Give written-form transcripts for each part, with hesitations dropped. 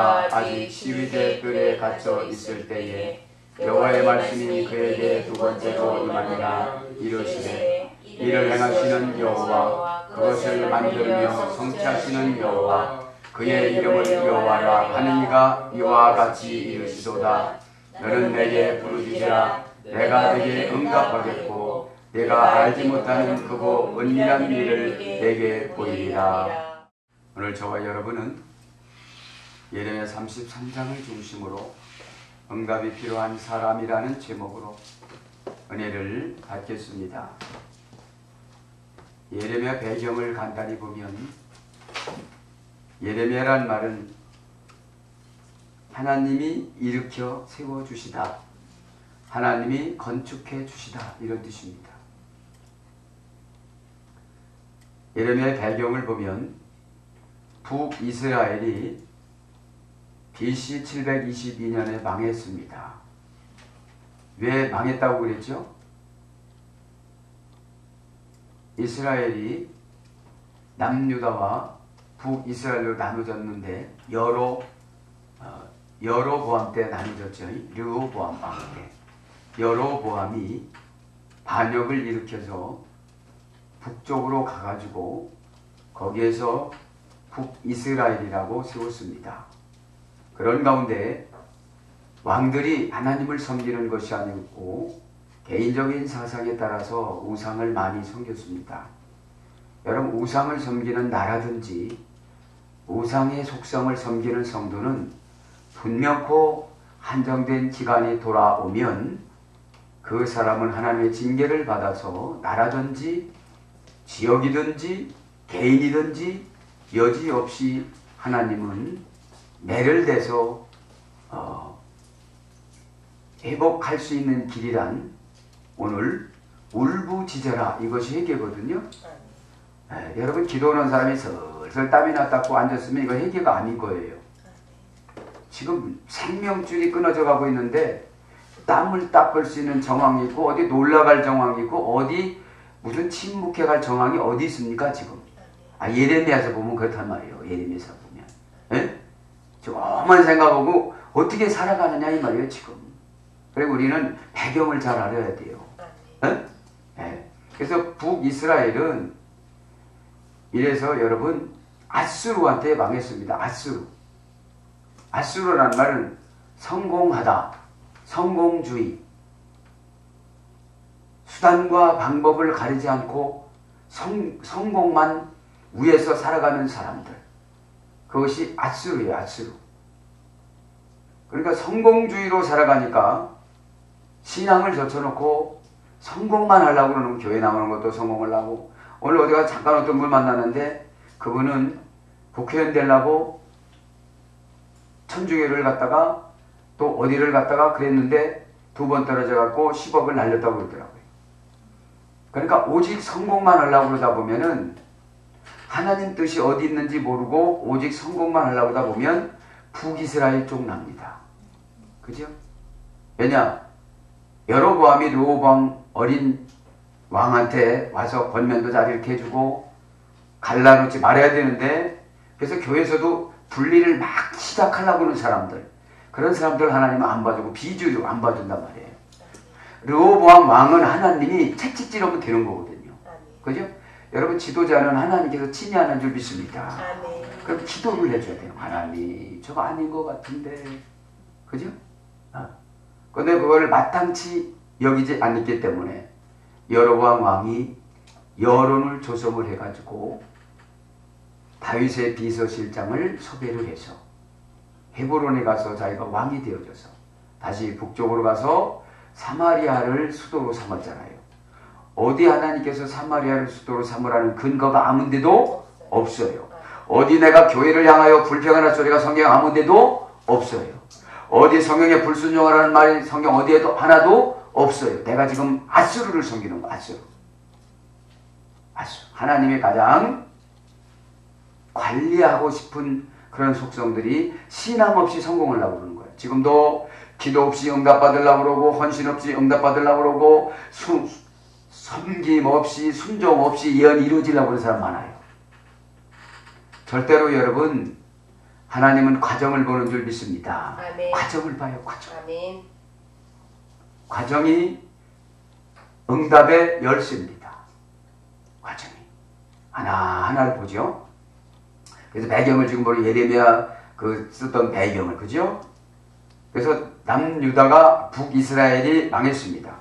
그가 아직 시위대 뜰에 갇혀 있을 때에 여호와의 말씀이 그에게 두 번째로 임하니라. 이르시되 이를 행하시는 여호와 그것을 만들며 성취하시는 여호와 그의 이름을 여호와라 하는 이가 이와 같이 이르시도다. 너는 내게 부르짖으라. 내가 내게 응답하겠고 내가 알지 못하는 크고 은밀한 일을 내게 보이리라. 오늘 저와 여러분은 예레미야 33장을 중심으로 응답이 필요한 사람이라는 제목으로 은혜를 받겠습니다. 예레미야 배경을 간단히 보면 예레미야란 말은 하나님이 일으켜 세워주시다, 하나님이 건축해 주시다, 이런 뜻입니다. 예레미야의 배경을 보면 북이스라엘이 BC 722년에 망했습니다. 왜 망했다고 그랬죠? 이스라엘이 남유다와 북이스라엘로 나눠졌는데 여로보암 때 나눠졌죠. 르호보암 왕 때 여로보암이 반역을 일으켜서 북쪽으로 가가지고 거기에서 북이스라엘이라고 세웠습니다. 그런 가운데 왕들이 하나님을 섬기는 것이 아니고 개인적인 사상에 따라서 우상을 많이 섬겼습니다. 여러분, 우상을 섬기는 나라든지 우상의 속성을 섬기는 성도는 분명코 한정된 기간이 돌아오면 그 사람은 하나님의 징계를 받아서 나라든지 지역이든지 개인이든지 여지없이 하나님은 매를 대서 회복할 수 있는 길이란 오늘 울부짖어라, 이것이 회개거든요. 여러분, 기도하는 사람이 슬슬 땀이 났다고 앉았으면 이거 회개가 아닌 거예요. 지금 생명줄이 끊어져 가고 있는데 땀을 닦을 수 있는 정황이 있고 어디 놀러갈 정황이 있고 어디 무슨 침묵해 갈 정황이 어디 있습니까 지금? 예레미야서 보면 그렇단 말이에요. 예레미야서 보면. 예? 조금만 생각하고 어떻게 살아가느냐 이 말이에요 지금. 그리고 우리는 배경을 잘 알아야 돼요. 예? 예. 그래서 북이스라엘은 이래서 여러분 아수르한테 망했습니다. 아수르라는 말은 성공하다, 성공주의, 수단과 방법을 가리지 않고 성공만 위해서 살아가는 사람들, 그것이 아수르예요. 아수르. 그러니까 성공주의로 살아가니까 신앙을 젖혀놓고 성공만 하려고 그러면 교회 나오는 것도 성공을 하고, 오늘 어디가 잠깐 어떤 분 만났는데 그분은 국회의원 되려고 천주교를 갔다가 또 어디를 갔다가 그랬는데 2번 떨어져 갖고 10억을 날렸다고 그러더라고요. 그러니까 오직 성공만 하려고 그러다 보면은 하나님 뜻이 어디 있는지 모르고 오직 성공만 하려고 하다 보면 북이스라엘 쪽 납니다. 그죠? 왜냐? 여로보암이 르호보암 어린 왕한테 와서 권면도 잘 이렇게 해주고 갈라놓지 말아야 되는데, 그래서 교회에서도 분리를 막 시작하려고 하는 사람들, 그런 사람들 하나님은 안 봐주고 비주류 안 봐준단 말이에요. 르호보암 왕은 하나님이 채찍질하면 되는 거거든요. 그죠? 여러분, 지도자는 하나님께서 친애하는 줄 믿습니다. 그럼 기도를 해줘야 돼요. 하나님, 저거 아닌 것 같은데. 그죠? 근데 그걸 마땅치 여기지 않기 때문에 여로보암 왕이 여론을 조성을 해가지고 다윗의 비서실장을 섭외를 해서 헤브론에 가서 자기가 왕이 되어져서 다시 북쪽으로 가서 사마리아를 수도로 삼았잖아요. 어디 하나님께서 사마리아를 수도로 삼으라는 근거가 아무데도 없어요. 어디 내가 교회를 향하여 불평하는 소리가 성경에 아무데도 없어요. 어디 성경에 불순종하라는 말이 성경 어디에도 하나도 없어요. 내가 지금 아수르를 섬기는 거. 아수르. 하나님의 가장 관리하고 싶은 그런 속성들이 신앙 없이 성공을 하려고 그러는 거예요. 지금도 기도 없이 응답받으려고 그러고 헌신 없이 응답받으려고 그러고 섬김 없이 순종 없이 예언이 이루어지려고 하는 사람 많아요. 절대로 여러분, 하나님은 과정을 보는 줄 믿습니다. 아멘. 과정을 봐요. 과정. 아멘. 과정이 응답의 열쇠입니다. 과정이 하나하나를 보죠. 그래서 배경을 지금 우리 예레미야 쓰던 배경을, 그죠? 그래서 남유다가 북이스라엘이 망했습니다.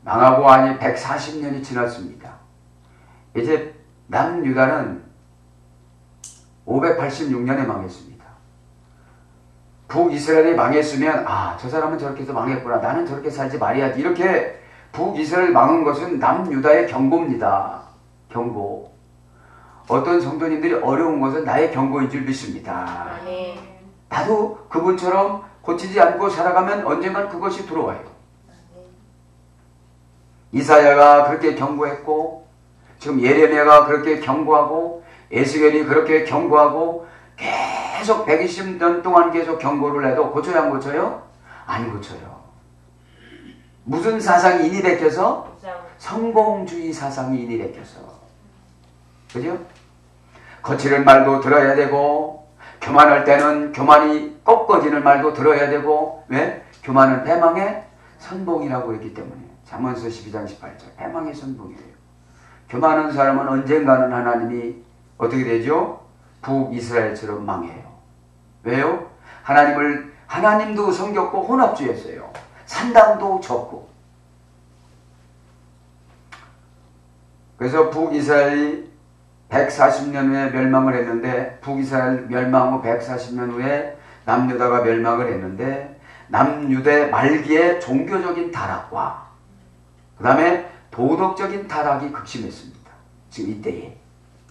망하고 아니 140년이 지났습니다. 이제 남유다는 586년에 망했습니다. 북이스라엘이 망했으면 저 사람은 저렇게 해서 망했구나, 나는 저렇게 살지 말아야지, 이렇게 북이스라엘 망한 것은 남유다의 경고입니다. 경고. 어떤 성도님들이 어려운 것은 나의 경고인 줄 믿습니다. 아멘. 나도 그분처럼 고치지 않고 살아가면 언젠간 그것이 들어와요. 이사야가 그렇게 경고했고, 지금 예레미야가 그렇게 경고하고, 에스겔이 그렇게 경고하고, 계속 120년 동안 계속 경고를 해도 고쳐요, 안 고쳐요? 안 고쳐요. 무슨 사상이 인이 베껴서? 성공주의 사상이 인이 베껴서. 그죠? 거칠은 말도 들어야 되고, 교만할 때는 교만이 꺾어지는 말도 들어야 되고, 왜? 교만은 패망의 선봉이라고 했기 때문에. 잠언서 12장 18절. 패망의 선봉이에요. 교만한 사람은 언젠가는 하나님이 어떻게 되죠? 북이스라엘처럼 망해요. 왜요? 하나님도 성겼고 혼합주의였어요. 산당도 적고. 그래서 북이스라엘이 140년 후에 멸망을 했는데, 북이스라엘 멸망 후 140년 후에 남유다가 멸망을 했는데, 남유대 말기에 종교적인 타락과 그 다음에 도덕적인 타락이 극심했습니다. 지금 이때에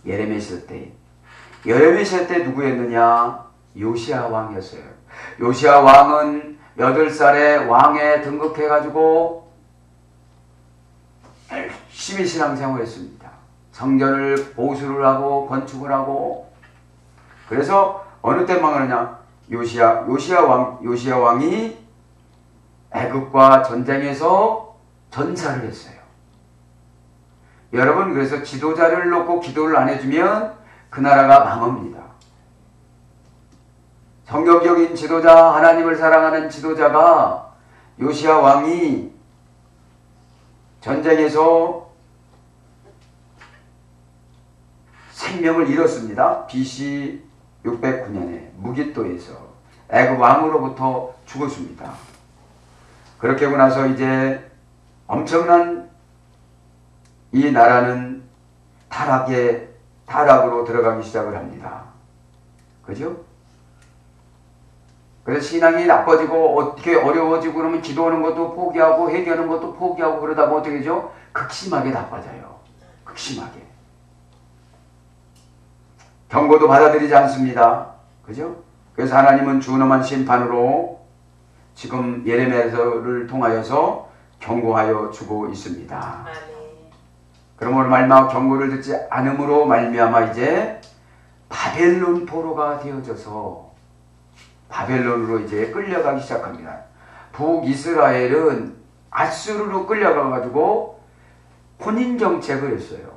예레미야 시대 때. 예레미야 시대 때 누구였느냐? 요시야 왕이었어요. 요시야 왕은 8살에 왕에 등극해가지고 열심히 신앙생활을 했습니다. 성전을 보수를 하고 건축을 하고. 그래서 어느 때 망하느냐? 요시야 왕이 애굽과 전쟁에서 전사를 했어요. 여러분, 그래서 지도자를 놓고 기도를 안 해주면 그 나라가 망합니다. 성경적인 지도자, 하나님을 사랑하는 지도자가 요시야 왕이 전쟁에서 생명을 잃었습니다. BC 609년에 무깃도에서 애굽 왕으로부터 죽었습니다. 그렇게 하고 나서 이제 엄청난 이 나라는 타락으로 들어가기 시작을 합니다. 그죠? 그래서 신앙이 나빠지고 어떻게 어려워지고 그러면 기도하는 것도 포기하고 회개하는 것도 포기하고 그러다 보면 어떻게 되죠? 극심하게 나빠져요. 극심하게. 경고도 받아들이지 않습니다. 그죠? 그래서 하나님은 준엄한 심판으로 지금 예레미야서를 통하여서 경고하여 주고 있습니다. 그러므로 말미암아 경고를 듣지 않음으로 말미암아 이제 바벨론 포로가 되어져서 바벨론으로 이제 끌려가기 시작합니다. 북이스라엘은 아수르로 끌려가가지고 혼인정책을 했어요.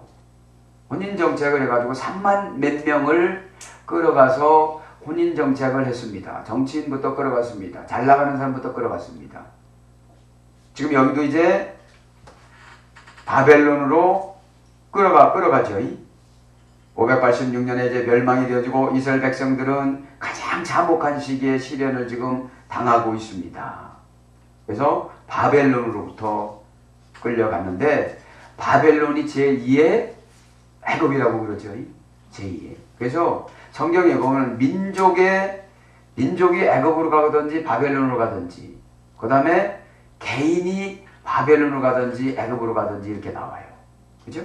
혼인정책을 해가지고 3만 몇 명을 끌어가서 혼인정책을 했습니다. 정치인부터 끌어갔습니다. 잘 나가는 사람부터 끌어갔습니다. 지금 여기도 이제 바벨론으로 끌어가죠. 586년에 이제 멸망이 되어지고 이스라엘 백성들은 가장 참혹한 시기에 시련을 지금 당하고 있습니다. 그래서 바벨론으로부터 끌려갔는데 바벨론이 제2의 애굽이라고 그러죠. 제2의. 그래서 성경에 보면 민족이 애굽으로 가든지 바벨론으로 가든지, 그 다음에 개인이 바벨론으로 가든지 애굽으로 가든지 이렇게 나와요. 그죠?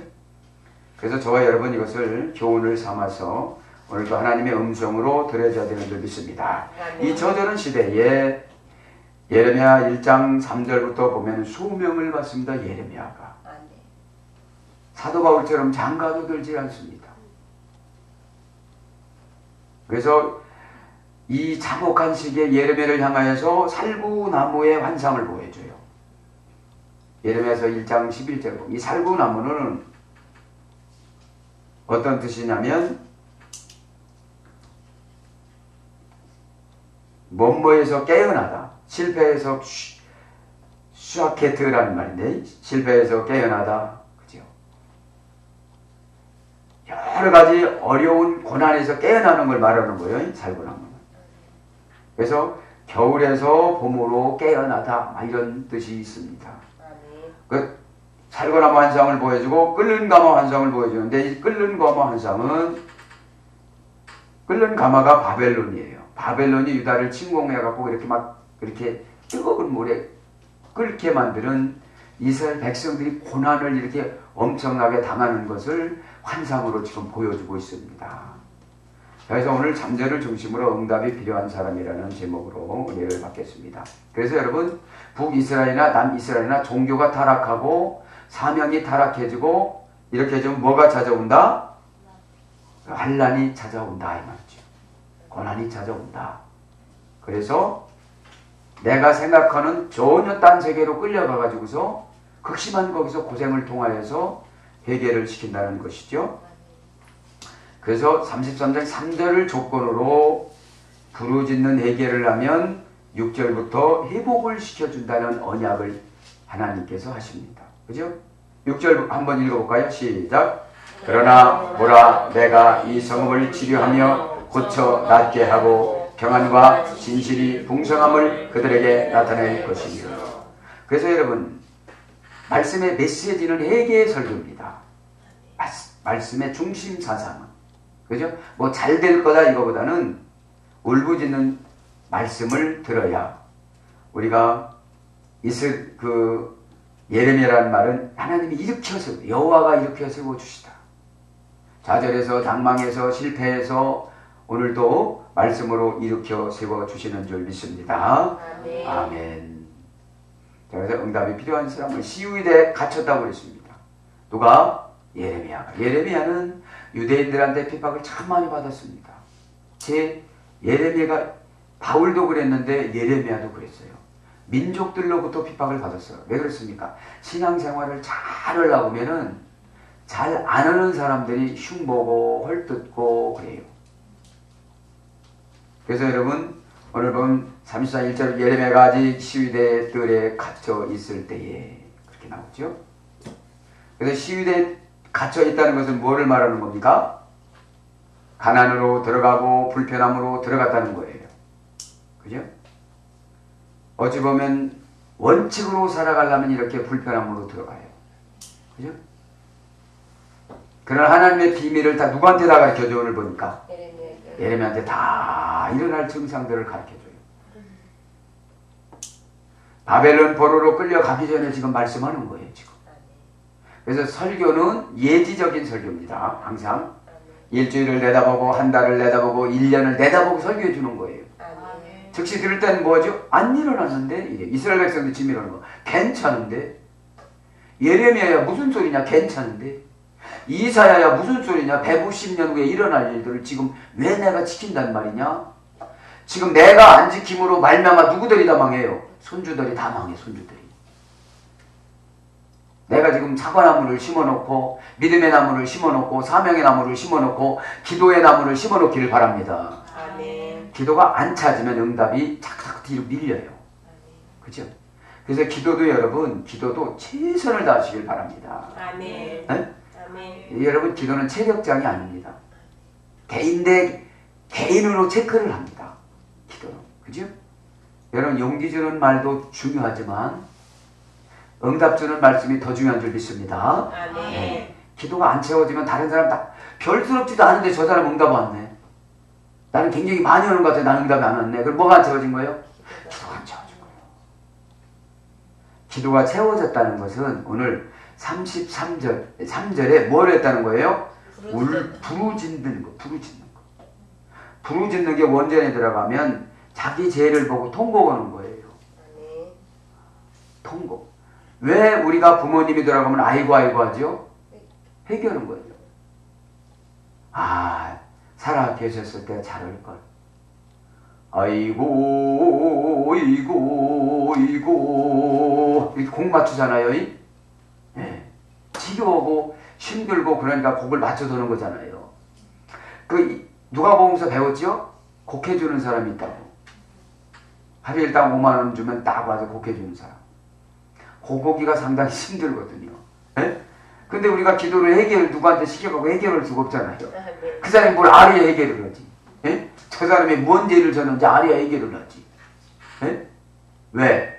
그래서 저와 여러분 이것을 교훈을 삼아서 오늘도 하나님의 음성으로 들어줘야 되는 줄 믿습니다. 이 저저런 시대에 예레미야 1장 3절부터 보면 수명을 받습니다. 예레미야가. 사도 바울처럼 장가도 들지 않습니다. 그래서 이 참혹한 시기에 예레미야를 향하여서 살구나무의 환상을 보여줘요. 예레미야서 1장 11절 보면 이 살구나무는 어떤 뜻이냐면 뭐뭐에서 깨어나다. 실패해서 슈아케트라는 말인데 실패해서 깨어나다. 그죠? 여러 가지 어려운 고난에서 깨어나는 걸 말하는 거예요. 살고 나면. 그래서 겨울에서 봄으로 깨어나다 이런 뜻이 있습니다. 그 살고 나무 환상을 보여주고 끓는 가마 환상을 보여주는데 이 끓는 가마 환상은 끓는 가마가 바벨론이에요. 바벨론이 유다를 침공해갖고 이렇게 막 이렇게 뜨거운 물에 끓게 만드는 이스라엘 백성들이 고난을 이렇게 엄청나게 당하는 것을 환상으로 지금 보여주고 있습니다. 그래서 오늘 3절을 중심으로 응답이 필요한 사람이라는 제목으로 은혜를 받겠습니다. 그래서 여러분 북이스라엘이나 남이스라엘이나 종교가 타락하고 사명이 타락해지고 이렇게 좀 뭐가 찾아온다? 환난이 찾아온다 이 말이죠. 고난이 찾아온다. 그래서 내가 생각하는 전혀 딴 세계로 끌려가가지고서 극심한 거기서 고생을 통하여서 해결을 시킨다는 것이죠. 그래서 33장 3절을 조건으로 부르짖는 해결을 하면 6절부터 회복을 시켜준다는 언약을 하나님께서 하십니다. 그죠? 6절 한번 읽어볼까요? 시작. 그러나 보라 내가 이 성읍을 치료하며 고쳐 낫게 하고 평안과 진실이 풍성함을 그들에게 나타낼 것이며. 그래서 여러분 말씀의 메시지는 회개의 설교입니다. 말씀의 중심 사상은 그죠? 뭐 잘 될 거다 이거보다는 울부짖는 말씀을 들어야 우리가 예레미야라는 말은 하나님이 일으켜 세워 여호와가 일으켜 세워 주시다. 좌절해서 당망해서 실패해서 오늘도 말씀으로 일으켜 세워 주시는 줄 믿습니다. 아멘. 아멘. 그래서 응답이 필요한 사람은 시위대에 갇혔다고 그랬습니다. 누가? 예레미야가. 예레미야는 유대인들한테 핍박을 참 많이 받았습니다. 예레미야가 바울도 그랬는데 예레미야도 그랬어요. 민족들로부터 핍박을 받았어요. 왜 그렇습니까? 신앙생활을 잘 하려고 하면은 잘 안 하는 사람들이 흉보고 헐뜯고 그래요. 그래서 여러분 오늘 본 34, 1절 예레미야가 아직 시위대들에 갇혀 있을 때에 그렇게 나오죠. 그래서 시위대에 갇혀 있다는 것은 뭐를 말하는 겁니까? 가난으로 들어가고 불편함으로 들어갔다는 거예요. 그죠? 어찌 보면 원칙으로 살아가려면 이렇게 불편함으로 들어가요. 그죠? 그러나 하나님의 비밀을 다 누구한테 다 가르쳐줘? 오늘 보니까 예레미야한테 다 일어날 증상들을 가르쳐줘요. 바벨론 포로로 끌려가기 전에 지금 말씀하는 거예요. 지금. 그래서 설교는 예지적인 설교입니다. 항상 일주일을 내다보고 한 달을 내다보고 1년을 내다보고 설교해 주는 거예요. 즉시 들을 때는 뭐죠? 안 일어났는데 이스라엘 백성들 지금 이러는 거 괜찮은데 예레미야야 무슨 소리냐 괜찮은데 이사야야 무슨 소리냐 150년 후에 일어날 일들을 지금 왜 내가 지킨단 말이냐. 지금 내가 안 지킴으로 말미암아 누구들이 다 망해요? 손주들이 다 망해. 손주들이. 내가 지금 사과나무를 심어놓고 믿음의 나무를 심어놓고 사명의 나무를 심어놓고 기도의 나무를 심어놓기를 바랍니다. 아멘. 기도가 안 찾으면 응답이 착착 뒤로 밀려요. 그죠? 그래서 기도도 여러분 기도도 최선을 다하시길 바랍니다. 아멘. 네? 아멘. 여러분 기도는 체력장이 아닙니다. 개인 대 개인으로 체크를 합니다. 기도는. 그죠? 여러분 용기 주는 말도 중요하지만 응답 주는 말씀이 더 중요한 줄 믿습니다. 아멘. 네. 기도가 안 채워지면 다른 사람 다 별스럽지도 않은데 저 사람 응답 왔네. 나는 굉장히 많이 오는 것 같아. 나는 응답이 안 왔네. 그럼 뭐가 안 채워진 거예요? 기도가 안 채워진 거예요. 기도가 채워졌다는 것은 오늘 3절에 뭘 했다는 거예요? 부르짖는 거. 부르짖는 게 원전에 들어가면 자기 죄를 보고 통곡하는 거예요. 통곡. 왜 우리가 부모님이 돌아가면 아이고 하죠? 회개하는 거예요. 아, 살아 계셨을 때 잘할걸. 아이고 이렇게 곡 맞추잖아요. 네. 지겨우고 힘들고 그러니까 곡을 맞춰서는 거잖아요. 누가복음서 배웠죠? 곡해주는 사람이 있다고. 하루 일당 5만 원 주면 딱 와서 곡해 주는 사람. 고고기가 상당히 힘들거든요. 예? 근데 우리가 기도를 누구한테 시켜가고 해결할 수가 없잖아요. 그 사람이 뭘 알아야 해결을 하지. 예? 저 사람이 뭔 죄를 졌는지 알아야 해결을 하지. 예? 왜?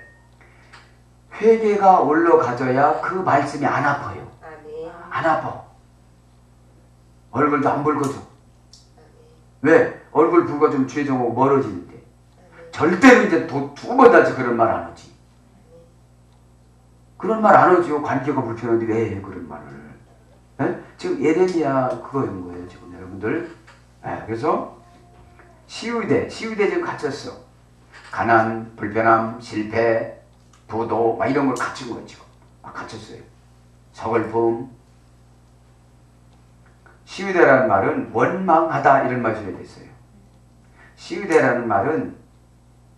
회개가 올라가져야 그 말씀이 안 아파요. 안 아파. 얼굴도 안 붉어져. 왜? 얼굴 붉어지면 죄 정하고 멀어지는데. 절대로 이제 두 번 다시 그런 말 안 하지. 그런 말 안 하죠. 관계가 불편한데 왜 해, 그런 말을. 에? 지금 예레미야 그거인 거예요. 지금 여러분들. 그래서 시위대 지금 갇혔어. 가난, 불편함, 실패, 부도 막 이런 걸 갇힌 거예요. 지금. 막 갇혔어요. 서글픔. 시위대라는 말은 원망하다 이런 말이 됐어요. 시위대라는 말은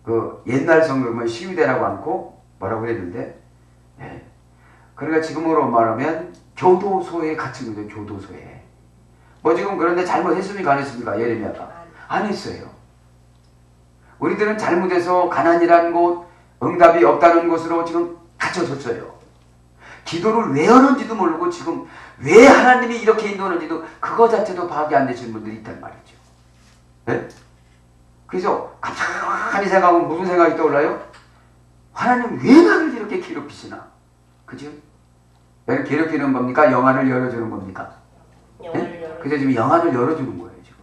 그 옛날 성경은 시위대라고 않고 뭐라고 그랬는데, 그러니까 지금으로 말하면 교도소에 갇힌 거죠. 교도소에. 뭐 지금 그런데 잘못했습니까? 안 했습니까? 예레미야가 안 했어요. 우리들은 잘못해서 가난이라는 곳, 응답이 없다는 곳으로 지금 갇혀졌어요. 기도를 왜 하는지도 모르고 지금 왜 하나님이 이렇게 인도하는지도 그거 자체도 파악이 안 되시는 분들이 있단 말이죠. 네? 그래서 가만히 생각하면 무슨 생각이 떠올라요? 하나님 왜 나를 이렇게 괴롭히시나? 그죠? 나를 괴롭히는 겁니까? 영안을 열어주는 겁니까? 네? 그래서 지금 영안을 열어주는 거예요. 지금.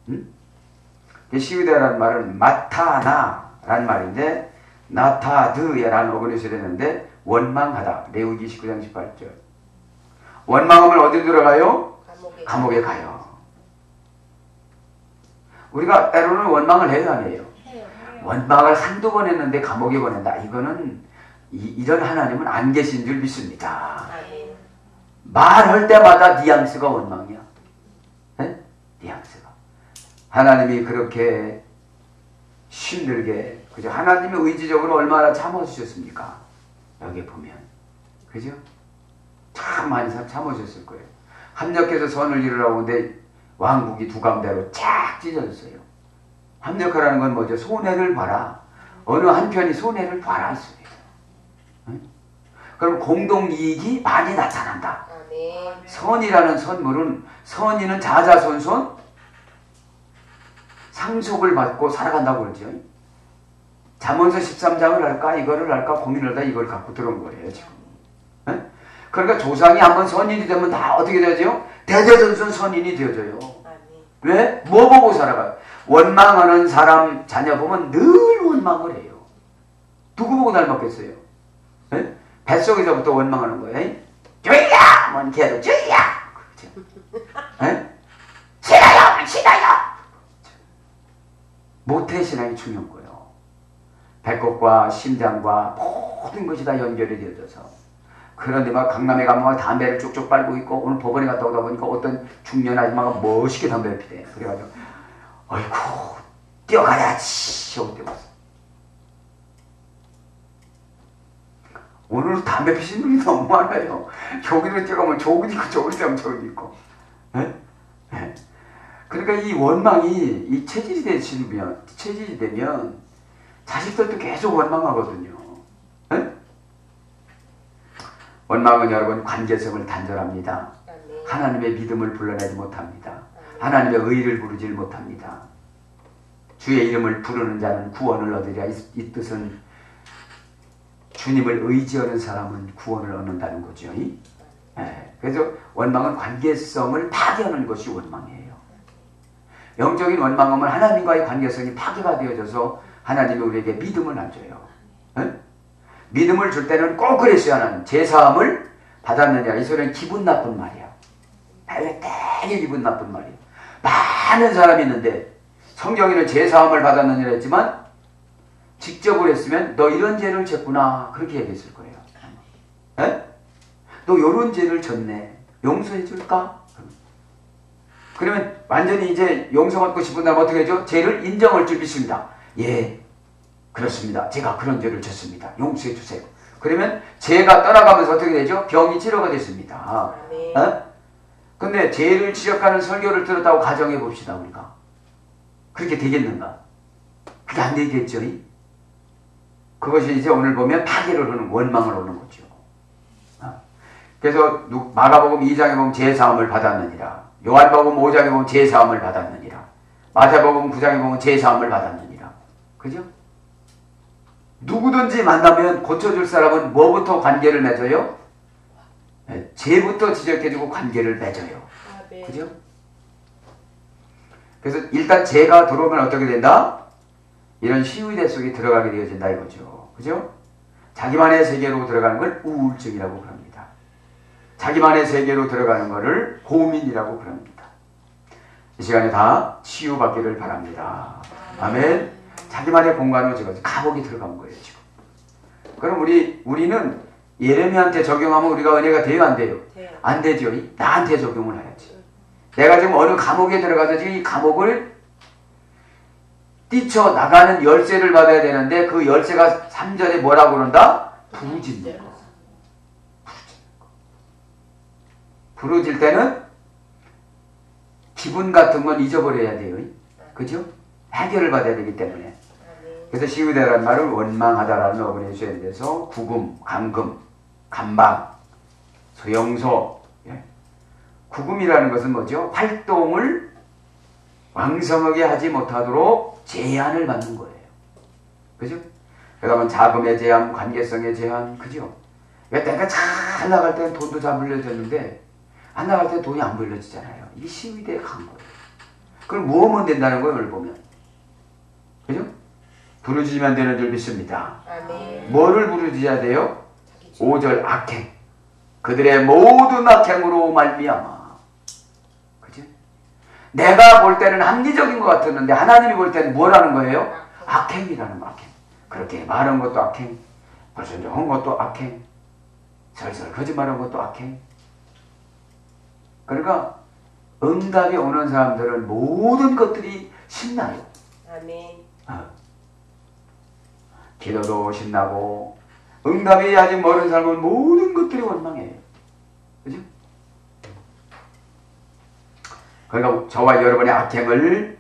응? 시위대라는 말은 마타나라는 말인데 나타드야라는 어근에서 되는데 원망하다. 레위기 19장 18절. 원망하면 어디로 들어가요? 감옥에 가요. 우리가 때로는 원망을 해요, 안 해요? 원망을 한두 번 했는데 감옥에 보낸다. 이거는 이런 하나님은 안 계신 줄 믿습니다. 말할 때마다 뉘앙스가 원망이야. 네? 뉘앙스가. 하나님이 그렇게 힘들게, 그죠? 하나님이 의지적으로 얼마나 참아주셨습니까? 여기 보면. 그죠? 참 많이 참아주셨을 거예요. 합력해서 선을 이루라고 하는데 왕국이 두 가운데로 쫙 찢어졌어요. 합력하라는 건 뭐죠? 손해를 봐라. 어느 한편이 손해를 봐라. 있어요. 응? 그럼 공동이익이 많이 나타난다. 선이라는 선물은 선인은 자자손손 상속을 받고 살아간다고 그러죠. 잠언서 13장을 할까 이거를 할까 고민을 하다 이걸 갖고 들어온 거예요. 지금. 응? 그러니까 조상이 한번 선인이 되면 다 어떻게 되죠? 대대손손 선인이 되어져요. 왜? 뭐 보고 살아가요? 원망하는 사람 자녀 보면 늘 원망을 해요. 누구 보고 닮았겠어요? 에? 뱃속에서부터 원망하는 거예요. 주희야! 뭔 걔도 주희야! 그렇죠? 싫어요! 싫어요! 모태신앙이 중요한 거예요. 배꼽과 심장과 모든 것이 다 연결이 되어져서 그런데 막 강남에 가면 담배를 쭉쭉 빨고 있고 오늘 법원에 갔다 오다 보니까 어떤 중년 아줌마가 멋있게 담배를 피대. 그래가지고 어이구 뛰어가야지 하고 뛰어갔어. 오늘 담배 피시는 분이 너무 많아요. 여기로 뛰어가면 저기 있고 저기로 뛰어가면 저기 있고. 그러니까 이 원망이 이 체질이 되면 자식들도 계속 원망하거든요. 원망은 여러분 관계성을 단절합니다. 하나님의 믿음을 불러내지 못합니다. 하나님의 의를 부르지 못합니다. 주의 이름을 부르는 자는 구원을 얻으리라. 이 뜻은 주님을 의지하는 사람은 구원을 얻는다는 거죠. 그래서 원망은 관계성을 파괴하는 것이 원망이에요. 영적인 원망은 하나님과의 관계성이 파괴가 되어져서 하나님이 우리에게 믿음을 안 줘요. 믿음을 줄 때는 꼭 그랬어요. 하나님 제사함을 받았느냐. 이 소리는 기분 나쁜 말이야. 되게 기분 나쁜 말이야. 많은 사람이 있는데 성경에는 제사함을 받았느냐 했지만 직접을 했으면 너 이런 죄를 졌구나 그렇게 얘기했을 거예요. 너 이런 죄를 졌네. 용서해 줄까? 그러면 완전히 이제 용서받고 싶은다면 어떻게 하죠? 죄를 인정할 줄 믿습니다. 예, 그렇습니다. 제가 그런 죄를 졌습니다. 용서해 주세요. 그러면 죄가 떠나가면서 어떻게 되죠? 병이 치료가 됐습니다. 근데 죄를 지적하는 설교를 들었다고 가정해 봅시다. 우리가 그렇게 되겠는가? 그게 안 되겠죠. 그것이 이제 오늘 보면 파괴를 하는 원망을 하는 거죠. 그래서 마가복음 2장에 보면 제사함을 받았느니라. 요한복음 5장에 보면 제사함을 받았느니라. 마태복음 9장에 보면 제사함을 받았느니라. 그죠? 누구든지 만나면 고쳐줄 사람은 뭐부터 관계를 맺어요? 죄부터 지적해주고 관계를 맺어요. 그죠? 그래서 일단 죄가 들어오면 어떻게 된다? 이런 시위대 속에 들어가게 되어진다 이거죠. 그죠? 자기만의 세계로 들어가는 걸 우울증이라고 그럽니다. 자기만의 세계로 들어가는 것을 고민이라고 그럽니다. 이 시간에 다 치유받기를 바랍니다. 아멘. 자기만의 공간으로 지금 감옥에 들어간 거예요 지금. 그럼 우리는 예레미야한테 적용하면 우리가 은혜가 돼요 안 돼요? 안 되죠. 나한테 적용을 해야지. 내가 지금 어느 감옥에 들어가서 지금 이 감옥을 뛰쳐나가는 열쇠를 받아야 되는데 그 열쇠가 3절에 뭐라고 그런다? 부르짖는 거. 부르짖을 때는 기분 같은 건 잊어버려야 돼요. 그죠? 해결을 받아야 되기 때문에. 그래서 시우대라는 말을 원망하다라는 어근에 수행돼서 구금, 감금, 감방, 소용소. 구금이라는 것은 뭐죠? 활동을 왕성하게 하지 못하도록 제한을 받는 거예요. 그죠? 그러면 자금의 제한, 관계성의 제한, 그죠? 내가 잘 나갈 때는 돈도 잘 물려줬는데 안 나갈 때 돈이 안 물려지잖아요. 이게 시위대에 간 거예요. 그럼 뭐하면 된다는 거예요, 오늘 보면. 그죠? 부르짖으면 되는 줄 믿습니다. 아멘. 뭐를 부르짖어야 돼요? 5절 악행. 그들의 모든 악행으로 말미암아. 그죠? 내가 볼 때는 합리적인 것 같았는데 하나님이 볼 때는 뭐라는 거예요? 악행이라는 거, 악행. 그렇게 말한 것도 악행. 불순종한 것도 악행. 설설 거짓말한 것도 악행. 그러니까 응답이 오는 사람들은 모든 것들이 신나요. 아멘. 기도도 신나고 응답이 아직 멀은 사람은 모든 것들이 원망해요. 그죠? 그러니까 저와 여러분의 악행을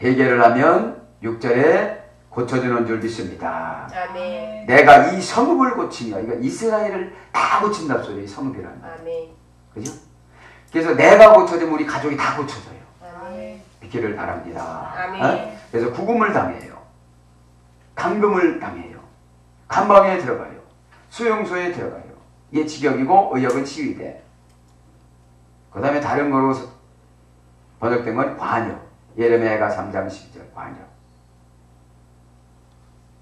해결을 하면 6절에 고쳐주는 줄 믿습니다. 아멘. 내가 이 성읍을 고치며, 이거 이스라엘을 다 고친다 소리, 성읍이라는 말. 아멘. 그죠? 그래서 내가 고쳐지면 우리 가족이 다 고쳐져요. 아멘. 믿기를 바랍니다. 아멘. 그래서 구금을 당해요. 감금을 당해요. 감방에 들어가요. 수용소에 들어가요. 이게 직역이고 의역은 시위대. 그 다음에 다른 거로 번역된 건 관역. 예레미야가 3장 12절 관역.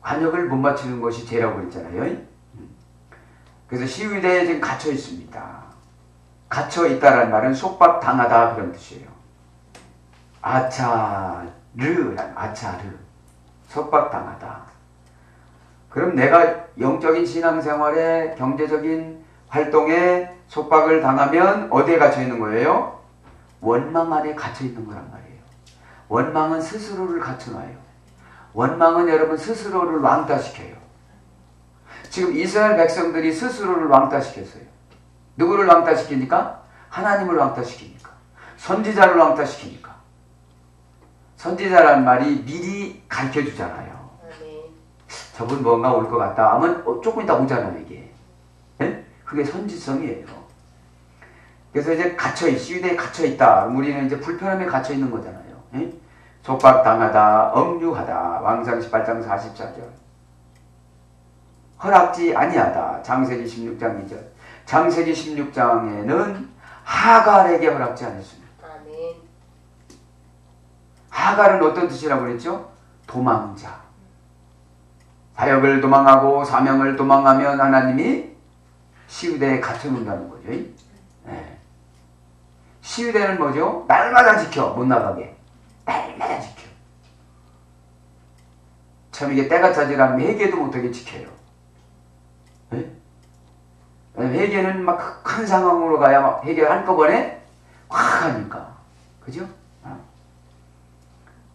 관역을 못 맞추는 것이 죄라고 그랬잖아요. 그래서 시위대에 지금 갇혀 있습니다. 갇혀 있다라는 말은 속박당하다 그런 뜻이에요. 아차르란 아차르. 속박당하다. 그럼 내가 영적인 신앙생활에 경제적인 활동에 속박을 당하면 어디에 갇혀 있는 거예요? 원망 안에 갇혀 있는 거란 말이에요. 원망은 스스로를 갇혀놔요. 원망은 여러분 스스로를 왕따시켜요. 지금 이스라엘 백성들이 스스로를 왕따시켰어요. 누구를 왕따시키니까? 하나님을 왕따시키니까. 선지자를 왕따시키니까. 선지자라는 말이 미리 가르쳐주잖아요. 저분 뭔가 올 것 같다 하면 조금 이따 오잖아요, 이게. 네? 그게 선지성이에요. 그래서 이제 시위대에 갇혀있다. 우리는 이제 불편함에 갇혀있는 거잖아요. 네? 속박당하다, 억류하다. 왕상 18장 44절. 허락지 아니하다. 장세기 16장 2절. 장세기 16장에는 하갈에게 허락지 않았습니다. 아멘. 하갈은 어떤 뜻이라고 그랬죠? 도망자. 사역을 도망하고 사명을 도망하면 하나님이 시위대에 갇혀놓는다는 거죠. 네. 시위대는 뭐죠? 날마다 지켜. 못 나가게. 날마다 지켜. 참 이게 때가 차지라면 회개도 못하게 지켜요. 네? 회개는 막 큰 상황으로 가야 막 회개를 한꺼번에 확 하니까. 그죠?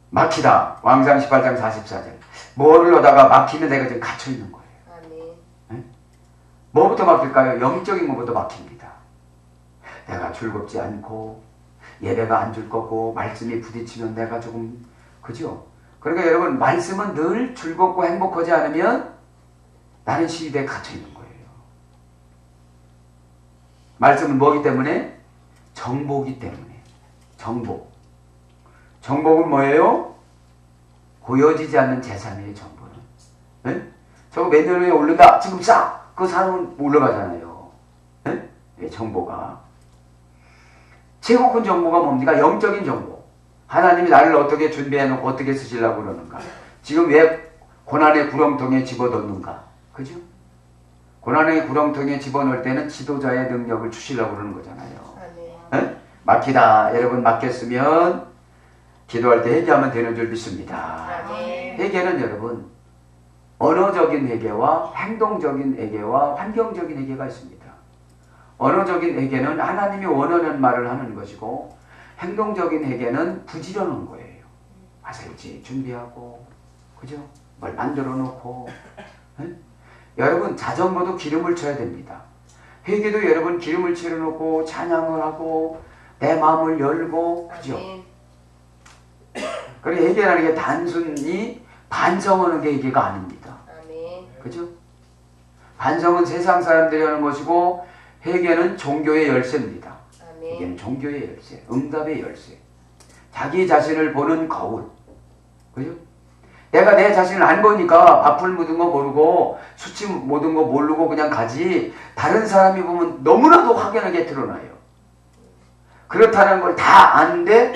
막히다. 왕상 18장 44절. 뭐를 하다가 막히면 내가 지금 갇혀있는 거예요. 아멘. 네? 뭐부터 막힐까요? 영적인 것부터 막힙니다. 내가 즐겁지 않고 예배가 안 줄 거고 말씀이 부딪히면 내가 조금 그죠? 그러니까 여러분 말씀은 늘 즐겁고 행복하지 않으면 나는 시위대에 갇혀 있는 거예요. 말씀은 뭐기 때문에? 정보기 때문에. 정보. 정보는 뭐예요? 고여지지 않는 재산이에요, 정보는. 네? 저거 몇 년 후에 오른다. 지금 싹! 그 사람은 올라가잖아요. 네? 네, 정보가. 최고 큰 정보가 뭡니까? 영적인 정보. 하나님이 나를 어떻게 준비해놓고 어떻게 쓰시려고 그러는가. 지금 왜 고난의 구렁텅이에 집어넣는가. 그죠? 고난의 구렁텅이에 집어넣을 때는 지도자의 능력을 주시려고 그러는 거잖아요. 네? 막히다. 여러분 막혔으면 기도할 때 회개하면 되는 줄 믿습니다. 회개는 여러분 언어적인 회개와 행동적인 회개와 환경적인 회개가 있습니다. 언어적인 회개는 하나님이 원하는 말을 하는 것이고 행동적인 회개는 부지런한 거예요. 와서 일찍 준비하고 그죠? 뭘 만들어 놓고 네? 여러분 자전거도 기름을 쳐야 됩니다. 회개도 여러분 기름을 치러 놓고 찬양을 하고 내 마음을 열고 그죠? 그리고 회개라는 게 단순히 반성하는 게 회개가 아닙니다. 그죠? 반성은 세상 사람들이 하는 것이고 회개는 종교의 열쇠입니다. 회개는 종교의 열쇠, 응답의 열쇠. 자기 자신을 보는 거울. 그죠? 내가 내 자신을 안 보니까 밥풀 묻은 거 모르고 수치 묻은 거 모르고 그냥 가지 다른 사람이 보면 너무나도 확연하게 드러나요. 그렇다는 걸 다 아는데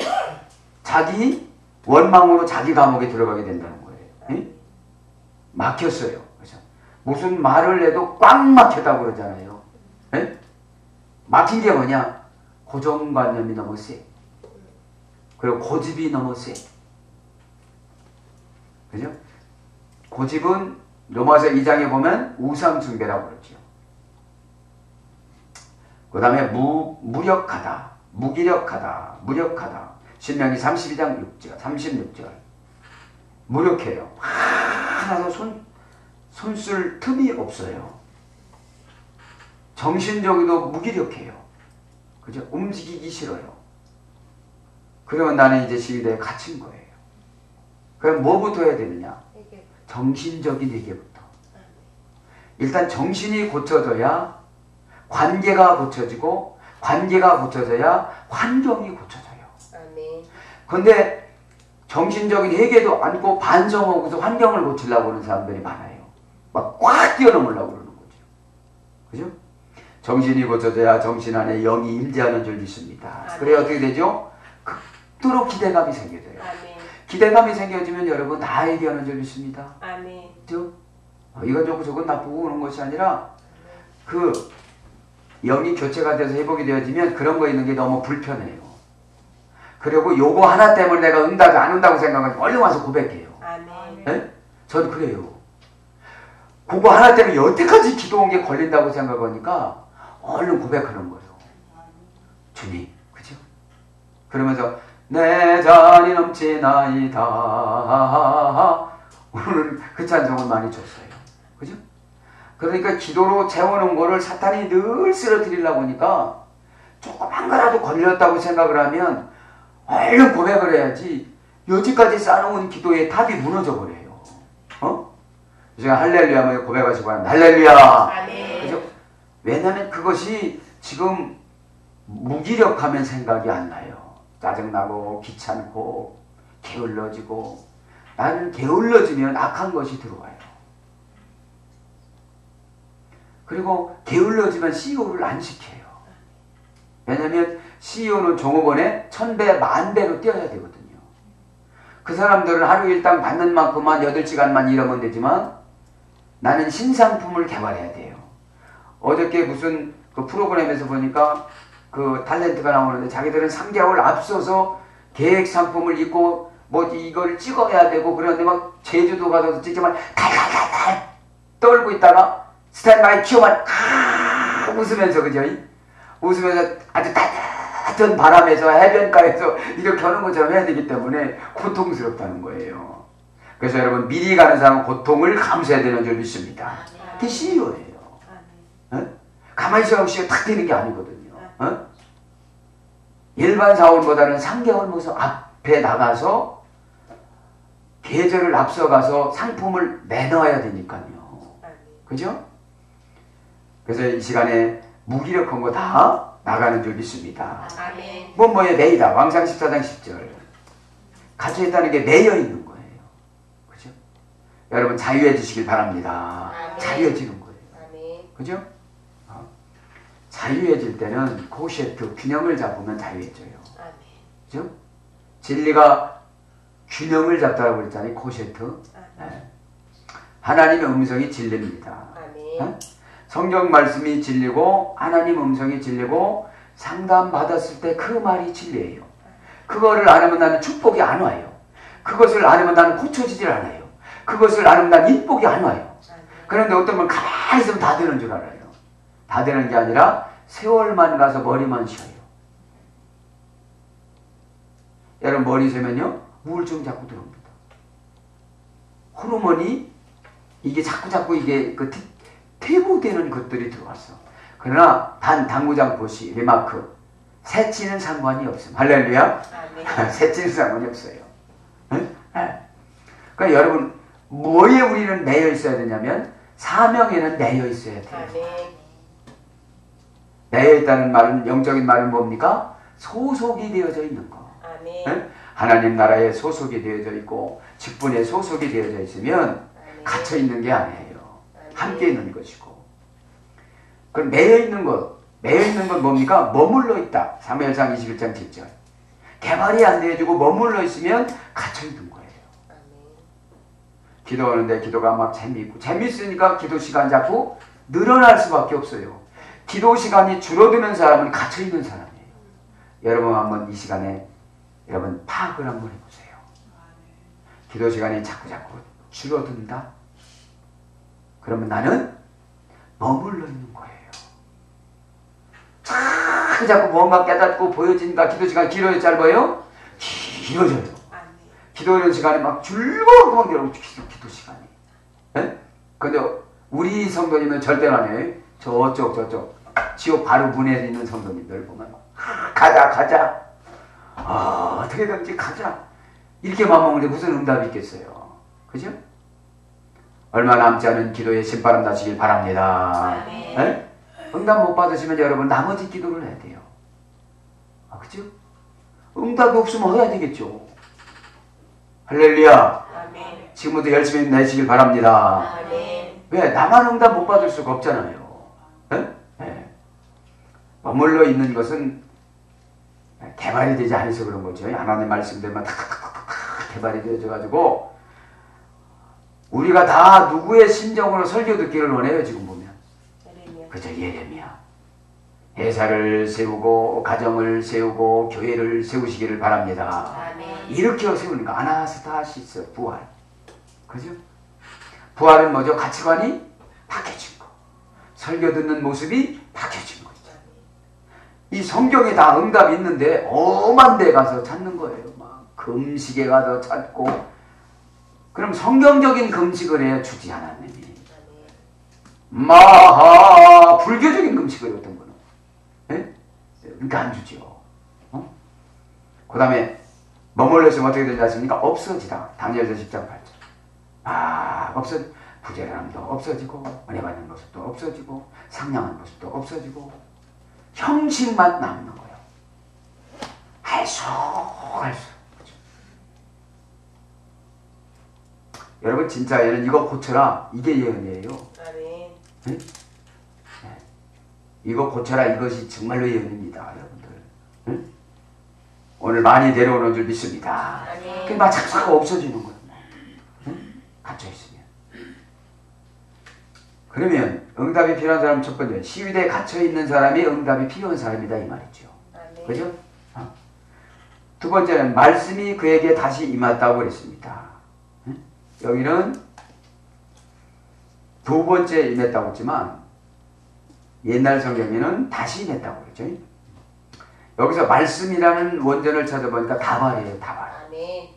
자기 원망으로 자기 감옥에 들어가게 된다는 거예요. 응? 막혔어요. 그래서 무슨 말을 해도 꽉 막혔다고 그러잖아요. 응? 막힌 게 뭐냐? 고정관념이 너무 세. 그리고 고집이 너무 세. 그죠? 고집은 로마서 2장에 보면 우상숭배라고 그러죠. 그 다음에 무력하다, 무기력하다, 무력하다. 신명기 32장 6절, 36절. 무력해요. 하나도 손쓸 틈이 없어요. 정신적으로도 무기력해요. 그죠? 움직이기 싫어요. 그러면 나는 이제 시위대에 갇힌 거예요. 그럼 뭐부터 해야 되느냐? 정신적인 회개부터. 일단 정신이 고쳐져야 관계가 고쳐지고 관계가 고쳐져야 환경이 고쳐져요. 그런데 정신적인 회개도 않고 반성하고서 환경을 고치려고 하는 사람들이 많아요. 막 꽉 뛰어넘으려고 그러는 거죠. 그죠? 정신이 고쳐져야 정신 안에 영이 임재하는 줄 믿습니다. 그래야 어떻게 되죠? 극도로 기대감이 생겨져요. 기대감이 생겨지면 여러분 다 회개하는 줄 믿습니다. 그죠? 이건 좋고 저건 나쁘고 그런 것이 아니라 그 영이 교체가 돼서 회복이 되어지면 그런 거 있는 게 너무 불편해요. 그리고 요거 하나 때문에 내가 응답이 안 온다고 생각하면 얼른 와서 고백해요. 네? 전 그래요. 그거 하나 때문에 여태까지 기도한 게 걸린다고 생각하니까 얼른 고백하는 거예요. 주님, 그죠? 그러면서 내 잔이 넘치나이다. 오늘은 그 찬송을 많이 줬어요. 그죠? 그러니까 기도로 채워놓은 거를 사탄이 늘 쓰러뜨리려고 하니까 조그만 거라도 걸렸다고 생각을 하면 얼른 고백을 해야지 여지까지 쌓아놓은 기도의 탑이 무너져 버려요. 어? 제가 할렐루야 하면 고백하시고 하면 할렐루야. 그죠? 왜냐면 그것이 지금 무기력하면 생각이 안 나요. 짜증나고 귀찮고 게을러지고 나는 게을러지면 악한 것이 들어와요. 그리고 게을러지면 CEO를 안 시켜요. 왜냐하면 CEO는 종업원에 1000배, 10,000배로 뛰어야 되거든요. 그 사람들은 하루 일당 받는 만큼만 8시간만 일하면 되지만 나는 신상품을 개발해야 돼요. 어저께 무슨 그 프로그램에서 보니까 그 탤런트가 나오는데 자기들은 3개월 앞서서 계획 상품을 입고 뭐 이걸 찍어야 되고 그러는데 막 제주도 가서 찍지만 달달달달 떨고 있다가 스탠바이 큐만 웃으면서 그죠? 웃으면서 아주 따뜻한 바람에서 해변가에서 이렇게 하는 것처럼 해야 되기 때문에 고통스럽다는 거예요. 그래서 여러분 미리 가는 사람은 고통을 감수해야 되는 줄 믿습니다. 그게 CEO예요. 가만히 있어도 CEO 탁 되는 게 아니거든요. 일반 사원보다는 3개월 모서 앞에 나가서 계절을 앞서가서 상품을 내놔야 되니까요. 그죠? 그래서 이 시간에 무기력한 거 다 나가는 줄 믿습니다. 아멘. 뭐에 매이다. 왕상 14장 10절. 갇혀있다는 게 매여 있는 거예요. 그죠? 여러분 자유해지시길 바랍니다. 아멘. 자유해지는 거예요. 아멘. 그죠? 자유해질 때는 코셰트 균형을 잡으면 자유해져요. 아멘. 그죠? 진리가 균형을 잡다라고 그랬잖아요. 코셰트. 아멘. 네. 하나님의 음성이 진리입니다. 아멘. 네? 성경 말씀이 진리고 하나님 음성이 진리고 상담 받았을 때 그 말이 진리예요. 그거를 안 하면 나는 축복이 안 와요. 그것을 안 하면 나는 고쳐지질 않아요. 그것을 안 하면 나는 인복이 안 와요. 그런데 어떤 분 가만히 있으면 다 되는 줄 알아요. 다 되는 게 아니라 세월만 가서 머리만 쉬어요. 여러분 머리 세면요 우울증 자꾸 들어옵니다. 호르몬이 이게 자꾸 이게 퇴보되는 것들이 들어왔어. 그러나 단 당구장 보시 리마크 새치는 상관이 없음. 할렐루야. 아멘. 새치는 상관이 없어요. 응? 네. 그러니까 여러분 뭐에 우리는 매여 있어야 되냐면 사명에는 매여 있어야 돼요. 아멘. 매여 있다는 말은 영적인 말은 뭡니까? 소속이 되어져 있는 거. 아멘. 응? 하나님 나라에 소속이 되어져 있고 직분에 소속이 되어져 있으면 아멘. 갇혀 있는 게 아니에요. 아멘. 함께 있는 것이고. 그럼 매여 있는 건 뭡니까? 머물러 있다. 사무엘상 21장 7절. 개발이 안 되어지고 머물러 있으면 갇혀 있는 거예요. 아멘. 기도하는데 기도가 막 재미있으니까 기도 시간 자꾸 늘어날 수밖에 없어요. 기도 시간이 줄어드는 사람은 갇혀 있는 사람이에요. 여러분 한번 이 시간에 여러분 파악을 한번 해보세요. 기도 시간이 자꾸 줄어든다. 그러면 나는 머물러 있는 거예요. 자꾸 뭔가 깨닫고 보여진다. 기도 시간이 길어요, 짧아요? 길어져요. 아멘. 기도하는 시간이 막 줄고 여러분 기도 시간이. 예? 근데 우리 성도님은 절대로 아니에요. 저쪽 지옥 바로 문에 있는 성도님들 보면 가자. 어떻게든지 가자. 이렇게 마음먹는데 무슨 응답이 있겠어요. 그죠? 얼마 남지 않은 기도에 신바람 나시길 바랍니다. 아멘. 예? 응답 못 받으시면 여러분 나머지 기도를 해야 돼요. 그죠? 응답이 없으면 해야 되겠죠. 할렐루야. 아멘. 지금부터 열심히 내시길 바랍니다. 아멘. 왜? 나만 응답 못 받을 수가 없잖아요. 예? 예. 머물러 있는 것은 개발이 되지 않아서 그런 거죠. 하나님 말씀대로만 탁탁탁탁 개발이 되어져가지고 우리가 다 누구의 심정으로 설교 듣기를 원해요. 지금 보면. 예레미야. 그죠? 예레미야. 회사를 세우고 가정을 세우고 교회를 세우시기를 바랍니다. 아멘. 이렇게 세우니까 아나스타시스 부활. 그죠? 부활은 뭐죠? 가치관이 바뀌어진 거. 설교 듣는 모습이 바뀌어진 거죠. 이 성경에 다 응답이 있는데 엄한 데 가서 찾는 거예요. 막 금식에 가서 찾고. 그럼 성경적인 금식을 해야 주지 하나님이. 마하 불교적인 금식을 어떤 거는. 예? 그러니까 안 주죠. 그 다음에 머물러 있으면 어떻게 되는지 아십니까? 없어지다. 다니엘서 10장 8절. 부재람도 없어지고 은혜 받는 모습도 없어지고 상냥한 모습도 없어지고 형식만 남는 거예요. 할수. 여러분 진짜 얘는 이거 고쳐라. 이게 예언이에요. 아멘. 네? 네. 이거 고쳐라. 이것이 정말로 예언입니다. 여러분들. 네? 오늘 많이 내려오는 줄 믿습니다. 아멘. 그게 막 자꾸 없어지는 거예요. 네? 갇혀있으면. 그러면 응답이 필요한 사람 첫 번째 시위대에 갇혀있는 사람이 응답이 필요한 사람이다 이 말이죠. 아멘. 그죠? 두 번째는 말씀이 그에게 다시 임했다고 그랬습니다. 여기는 두 번째 임했다고 했지만 옛날 성경에는 다시 임했다고 그랬죠. 여기서 말씀이라는 원전을 찾아보니까 다발이에요. 다발. 아멘.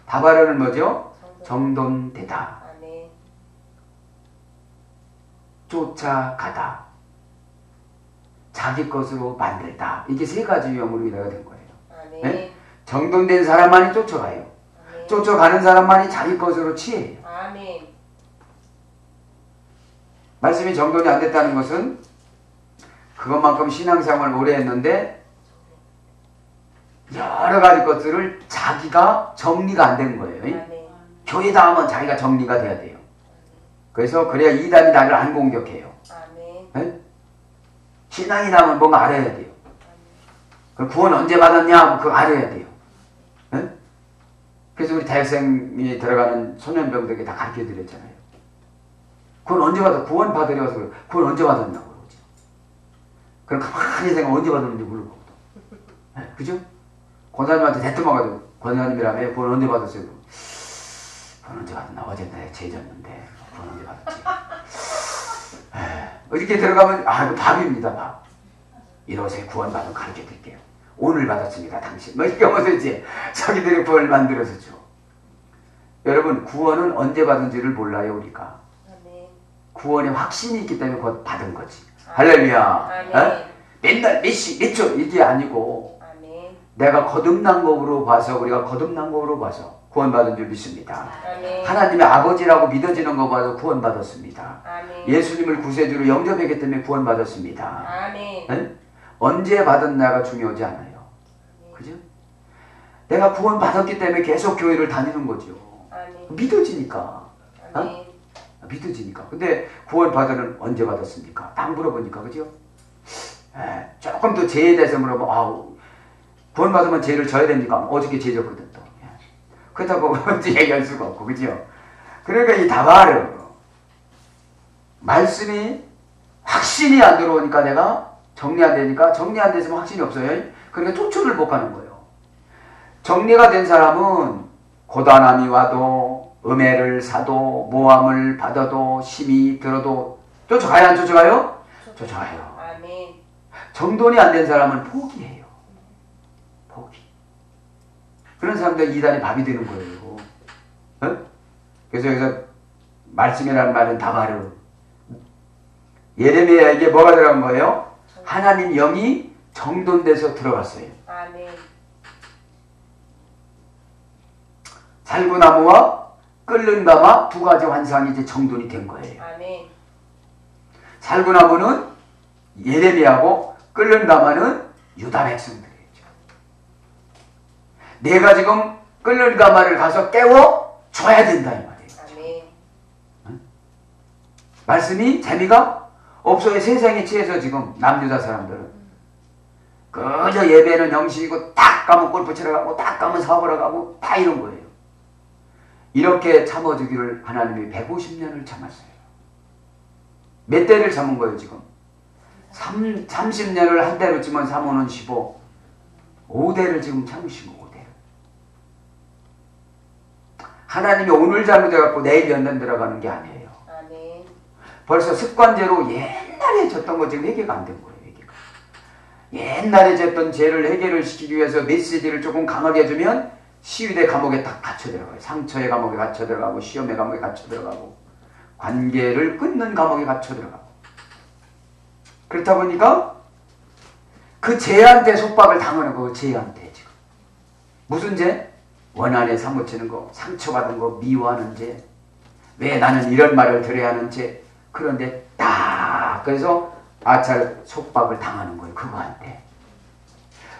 다발은 뭐죠? 정돈되다. 아멘. 쫓아가다. 자기 것으로 만들다. 이게 세 가지 유형으로 이해가 된 거예요. 아멘. 네? 정돈된 사람만이 쫓아가요. 아멘. 쫓아가는 사람만이 자기 것으로 취해요. 아멘. 말씀이 정돈이 안 됐다는 것은 그것만큼 신앙생활을 오래 했는데 여러 가지 것들을 자기가 정리가 안 된 거예요. 아멘. 교회다 하면 자기가 정리가 돼야 돼요. 그래서 그래야 이단이 나를 안 공격해요. 아멘. 네? 신앙이 나면 뭔가 알아야 돼요. 그럼 구원 언제 받았냐? 그거 알아야 돼요. 네? 그래서 우리 대학생이 들어가는 소년병들에게 다 가르쳐 드렸잖아요. 구원 언제 받았? 구원 받으려서 그래. 구원 언제 받았냐고 그러죠. 그럼 가만히 생각 언제 받았는지 모르고. 네? 그죠? 권사님한테 대뜸 와가지고 권사님이라며 구원 언제 받았어요? 구원 언제 받았나? 어제 내 죄졌는데 구원 언제 받았지? 이렇게 들어가면 이거 밥입니다. 밥. 이러세요. 구원 받은 거 가르쳐 드릴게요. 오늘 받았습니다. 당신. 뭐 이렇게 하면서 이제 자기들의 구원을 만들어서 줘. 여러분 구원은 언제 받은지를 몰라요. 우리가. 아멘. 구원의 확신이 있기 때문에 곧 받은 거지. 할렐루야. 아멘. 맨날 몇 시, 몇 초 이게 아니고 아멘. 내가 거듭난 법으로 봐서 우리가 거듭난 법으로 봐서 구원받은 줄 믿습니다. 아멘. 하나님의 아버지라고 믿어지는 거 봐서 구원받았습니다. 아멘. 예수님을 구세주로 영접했기 때문에 구원받았습니다. 아멘. 네? 언제 받았나가 중요하지 않아요. 그죠? 내가 구원받았기 때문에 계속 교회를 다니는 거죠. 아멘. 믿어지니까. 아멘. 믿어지니까. 근데 구원받으는 언제 받았습니까? 딱 물어보니까, 그죠? 조금 더 죄에 대해서 물어보면, 구원받으면 죄를 져야 됩니까? 어저께 죄 졌거든, 또. 그렇다고 얘기할 수가 없고, 그죠? 그러니까 이 다바르, 말씀이 확신이 안 들어오니까 내가 정리 안 되니까, 정리 안 됐으면 확신이 없어요. 그러니까 쫓지를 못 가는 거예요. 정리가 된 사람은 고단함이 와도, 음해를 사도, 모함을 받아도, 심히 들어도, 쫓아가요, 안 쫓아가요? 쫓아가요. 아멘. 정돈이 안 된 사람은 포기해요. 포기. 그런 사람들 이단이 밥이 되는 거예요. 어? 그래서 여기서 말씀이라는 말은 다바르. 예레미야에게 뭐가 들어간 거예요? 하나님 영이 정돈돼서 들어갔어요. 아멘. 살구나무와 끓는 가마 두 가지 환상이 이제 정돈이 된 거예요. 아멘. 살구나무는 예레미야고 끓는 가마는 유다 백성들이에요. 내가 지금 끓는 가마를 가서 깨워 줘야 된다 이 말이에요. 아멘. 말씀이 재미가 없어요. 세상에 취해서 지금 남유다 사람들은 그저 예배는 형식이고 딱 가면 골프 치러 가고 딱 가면 사업하러 가고 다 이런 거예요. 이렇게 참아주기를 하나님이 150년을 참았어요. 몇 대를 참은 거예요 지금? 30년을 한 대로 치면 3호는 15 5대를 지금 참으신 거 5대를. 하나님이 오늘 잘못해갖고 내일 연단 들어가는 게 아니에요. 아멘. 벌써 습관제로 옛날에 졌던 거 지금 해결가 안 된 거예요. 해결가. 옛날에 졌던 죄를 해결을 시키기 위해서 메시지를 조금 강하게 해주면 시위대 감옥에 딱 갇혀 들어가요. 상처의 감옥에 갇혀 들어가고 시험의 감옥에 갇혀 들어가고 관계를 끊는 감옥에 갇혀 들어가고. 그렇다 보니까 그 죄한테 속박을 당하는 거 죄한테 지금. 무슨 죄? 원한에 사무치는 거, 상처받은 거, 미워하는 죄. 왜 나는 이런 말을 들어야 하는 죄. 그런데 딱 그래서 아찰 속박을 당하는 거예요.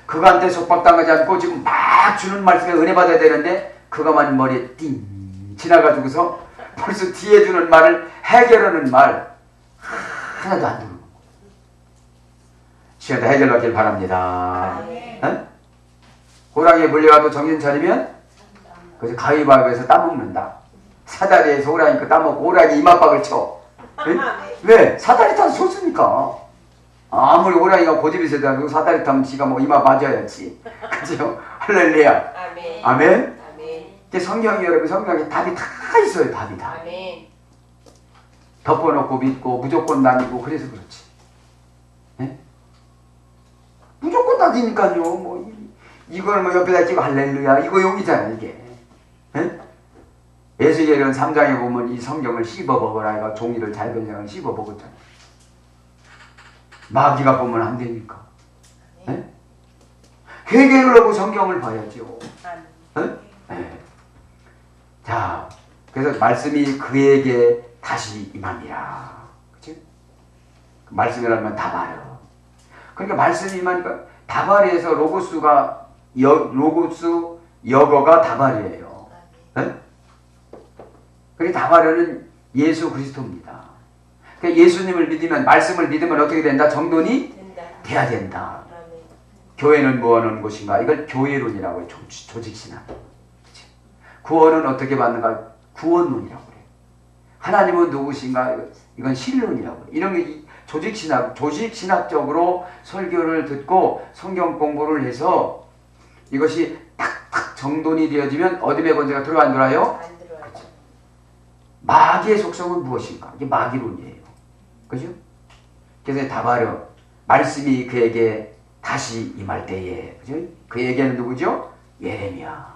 그거한테 속박당하지 않고 지금 막 주는 말씀에 은혜 받아야 되는데 그거만 머리에 띵 지나가지고서 벌써 뒤에 주는 말을 해결하는 말 하나도 안 들어오는 거예요. 시간대 해결받길 바랍니다. 어? 호랑이에 물려가도 정신 차리면 그래서 가위바위보에서 따먹는다. 사다리에서 호랑이 거 따먹고 호랑이 이마박을 쳐. 응? 왜? 사다리 타서 솟으니까. 아무리 호랑이가 고집이 세다고 사다리 타면 지가 뭐 이마 맞아야지. 그죠? 할렐루야. 아멘. 아멘. 아멘. 성경이 여러분 성경에 답이 다 있어요. 답이 다. 아멘. 덮어놓고 믿고 무조건 다니고 그래서 그렇지. 네? 무조건 다니니까요. 뭐 이걸 뭐 옆에다 끼고 할렐루야 이거 용이잖아 이게. 네? 예수계는 3장에 보면 이 성경을 씹어먹어라 이거 종이를 잘 변장을 씹어먹었잖아. 마귀가 보면 안 되니까. 네? 회개를 하고 성경을 봐야죠. 네? 네. 자, 그래서 말씀이 그에게 다시 임함이라. 그치? 말씀이라면 다바르. 그러니까 말씀이 임하니까 다바르에서 로고스가 로고스 여거가 다바르예요. 네? 그러니까 다바르는 예수 그리스도입니다. 그러니까 예수님을 믿으면 말씀을 믿으면 어떻게 된다? 정돈이 된다. 돼야 된다. 아멘. 교회는 뭐 하는 곳인가? 이걸 교회론이라고 해요. 조직신학. 구원은 어떻게 받는가? 구원론이라고 해요. 하나님은 누구신가? 이건 신론이라고 해요. 이런 게 조직신학적으로 설교를 듣고 성경 공부를 해서 이것이 탁탁 정돈이 되어지면 어둠의 권세가 들어가 안 들어와요? 안 들어와요. 마귀의 속성은 무엇인가? 이게 마귀론이에요. 그죠? 그래서 다바르 말씀이 그에게 다시 임할 때에, 그죠? 그에게는 누구죠? 예레미야.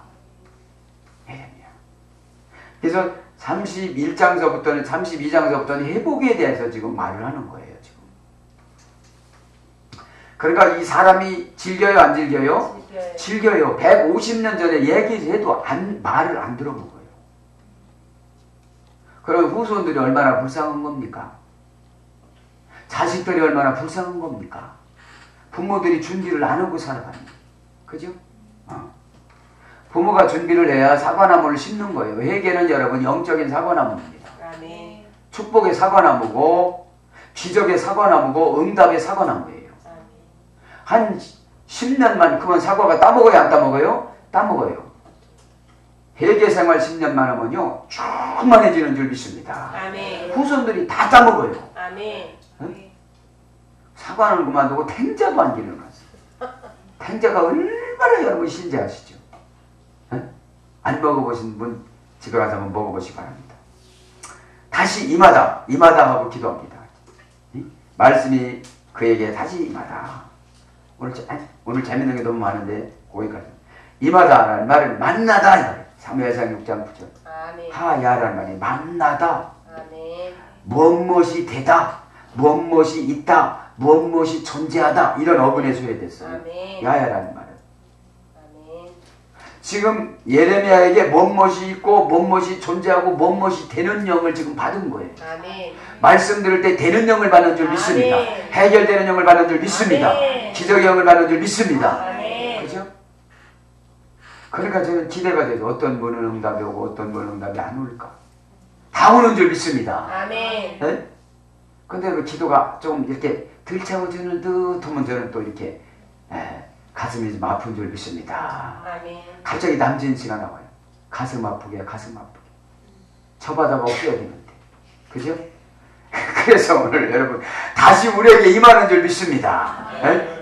그래서 31장서부터는 32장서부터는 회복에 대해서 지금 말을 하는 거예요. 지금. 그러니까 이 사람이 즐겨요, 안 즐겨요? 즐겨요. 150년 전에 얘기해도 말을 안 들어먹어요. 그럼 후손들이 얼마나 불쌍한 겁니까? 자식들이 얼마나 불쌍한 겁니까? 부모들이 준비를 안 하고 살아갑니다. 그죠? 부모가 준비를 해야 사과나무를 심는 거예요. 회개는 여러분 영적인 사과나무입니다. 아멘. 축복의 사과나무고 기적의 사과나무고 응답의 사과나무예요. 아멘. 한 10년만 그만 사과가 따먹어요, 안 따먹어요? 따먹어요. 회개 생활 10년만 하면요 충만해지는 줄 믿습니다. 아멘. 후손들이 다 따먹어요. 아멘. 사과는 그만두고 탱자도 안 기르놨어요. 탱자가 얼마나 여러분 신재하시죠? 안 먹어보신 분 집에 가서 한번 먹어보시기 바랍니다. 다시 임하다 하고 기도합니다. 말씀이 그에게 다시 임하다. 오늘 재밌는 게 너무 많은데 거기까지. 임하다라는 말은 만나다. 사무엘상 6장 9절. 아멘. 하야라는 말이 만나다. 아멘. 무엇이 되다. 무엇이 있다. 무엇이 존재하다. 이런 어근에 소외됐어요. 아멘. 야야라는 말은. 아멘. 지금 예레미야에게 무엇이 있고 무엇이 존재하고 무엇이 되는 영을 지금 받은 거예요. 아멘. 말씀 들을 때 되는 영을 받는 줄 믿습니다. 아멘. 해결되는 영을 받는 줄 믿습니다. 아멘. 기적의 영을 받는 줄 믿습니다. 아멘. 그죠? 그러니까 저는 기대가 돼서 어떤 분은 응답이 오고 어떤 분은 응답이 안 올까? 다 오는 줄 믿습니다. 아멘. 네? 근데 그 기도가 좀 이렇게 들차고지는 듯 하면 저는 또 이렇게 가슴이 좀 아픈 줄 믿습니다. 아멘. 갑자기 남진 씨가 나와요. 가슴 아프게. 저바다가 없어야 되는데. 그죠? 그래서 오늘 여러분 다시 우리에게 임하는 줄 믿습니다.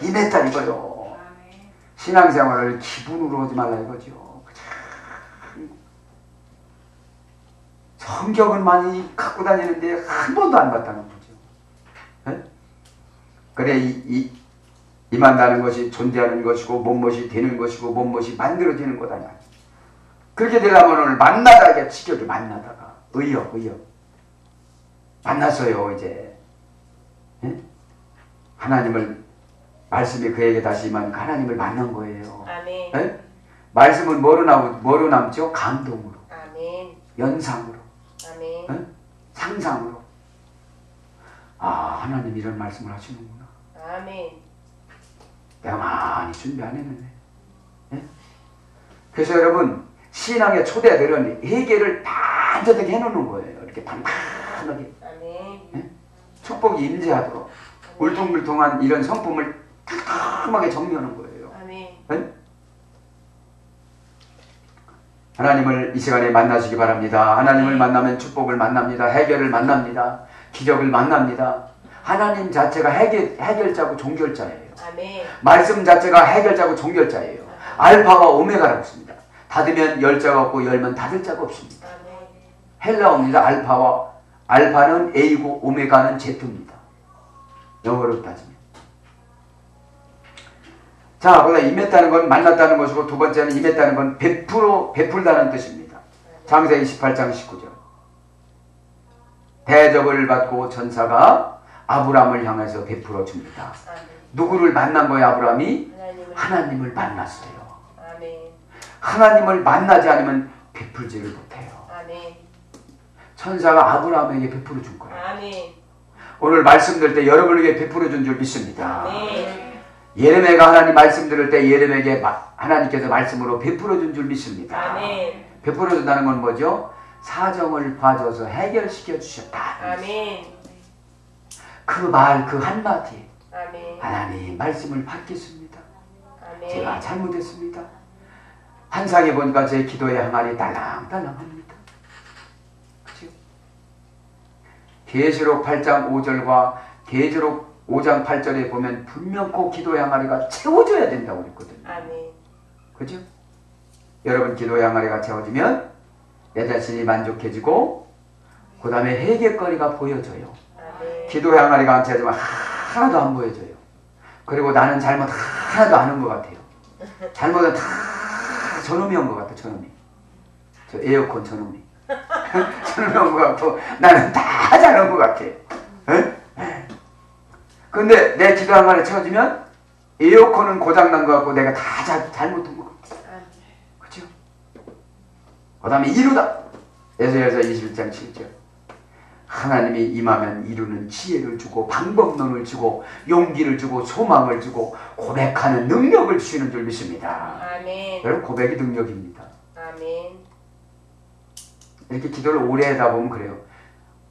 임했다 이거요. 신앙생활을 기분으로 하지 말라 이거죠. 성경은 많이 갖고 다니는데 한 번도 안 봤다는 거죠. 그래 임한다는 것이 존재하는 것이고 무엇이 되는 것이고 무엇이 만들어지는 것 아니야. 그렇게 되려면 오늘 만나다 이게 지켜줘. 만나다가 의역 만났어요 이제. 하나님을 말씀이 그에게 다시 임하니까 하나님을 만난 거예요. 아멘. 말씀은 뭐로 남죠? 감동으로. 아멘. 연상으로. 아멘. 상상으로. 아 하나님 이런 말씀을 하시는구나. 아멘. 내가 많이 준비 안 했는데. 그래서 여러분 신앙의 초대들은 회개를 반듯하게 해놓는 거예요. 이렇게 단단하게. 아멘. 축복이 임재하도록 울퉁불퉁한 이런 성품을 깔끔하게 정리하는 거예요. 아멘. 하나님을 이 시간에 만나시기 바랍니다. 하나님을 만나면 축복을 만납니다. 해결을 만납니다. 기적을 만납니다. 하나님 자체가 해결자고 종결자예요. 아멘. 말씀 자체가 해결자고 종결자예요. 알파와 오메가라고 씁니다. 닫으면 열 자가 없고 열면 닫을 자가 없습니다. 아멘. 헬라어입니다. 알파는 A고 오메가는 Z입니다. 영어로 따지면. 자, 그다음 임했다는 건 만났다는 것이고 두 번째는 임했다는 건 베풀다는 뜻입니다. 창세기 18장 19절. 대접을 받고 천사가 아브라함을 향해서 베풀어 줍니다. 아멘. 누구를 만난 거예요, 아브라함이? 하나님을 만났어요. 아멘. 하나님을 만나지 않으면 베풀지를 못해요. 아멘. 천사가 아브라함에게 베풀어 준 거예요. 아멘. 오늘 말씀 들을 때 여러분에게 베풀어 준 줄 믿습니다. 아멘. 예레미야가 하나님 말씀 들을 때 예레미야에게 하나님께서 말씀으로 베풀어 준 줄 믿습니다. 아멘. 베풀어 준다는 건 뭐죠? 사정을 봐줘서 해결시켜 주셨다. 아멘. 그 말 그 한마디에 아멘. 하나님 말씀을 받겠습니다. 아멘. 제가 잘못했습니다. 한상에 보니까 제 기도의 항아리 달랑달랑합니다. 그죠? 계시록 8장 5절과 계시록 5장 8절에 보면 분명코 기도의 항아리가 채워져야 된다고 그랬거든요. 아멘. 그죠? 여러분 기도의 항아리가 채워지면 내 자신이 만족해지고 그 다음에 해결거리가 보여져요. 아멘. 기도의 항아리가 안 채워지면 하나도 안 보여져요. 그리고 나는 잘못 하나도 안 한 것 같아요. 잘못은 다 저놈이 한 것 같아. 저놈이. 저 에어컨 저놈이. 저놈이 한 것 같고 나는 다 잘한 것 같아. 근데 내 기도 항아리 채워지면 에어컨은 고장난 것 같고 내가 다 잘못한 것 같아. 그죠? 그 다음에 이루다. 에스겔서 21장 7절. 하나님이 임하면 이루는 지혜를 주고 방법론을 주고 용기를 주고 소망을 주고 고백하는 능력을 주시는 줄 믿습니다. 아멘. 여러분 고백이 능력입니다. 아멘. 이렇게 기도를 오래 하다 보면 그래요.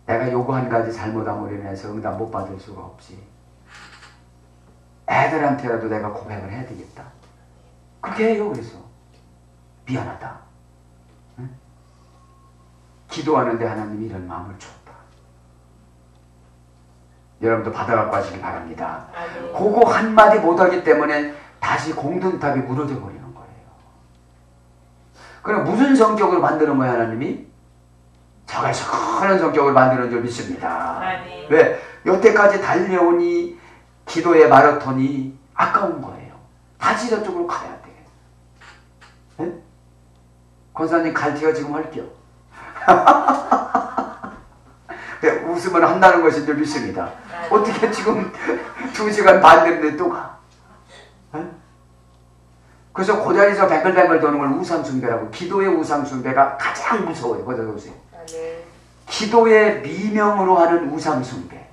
내가 요거 한 가지 잘못함으로 인해서 응답 못 받을 수가 없지. 애들한테라도 내가 고백을 해야 되겠다. 그렇게 해요. 그래서 미안하다. 응? 기도하는데 하나님이 이런 마음을 줬다. 여러분도 받아갖고 하시기 바랍니다. 아멘. 그거 한마디 못하기 때문에 다시 공든탑이 무너져 버리는 거예요. 그럼 무슨 성격을 만드는 거예요, 하나님이? 자갈자갈한 성격을 만드는 줄 믿습니다. 아멘. 왜? 여태까지 달려온 이 기도의 마라톤이 아까운 거예요. 다시 저쪽으로 가야 돼. 네? 권사님 갈티가 지금 할게요. 웃으면 한다는 것인 줄 믿습니다. 어떻게 지금 2시간 반 됐는데 또 가? 네? 그래서 그 자리에서 뱅글뱅글 도는 걸 우상숭배라고. 기도의 우상숭배가 가장 무서워요. 거기서 보세요. 아멘. 기도의 미명으로 하는 우상숭배.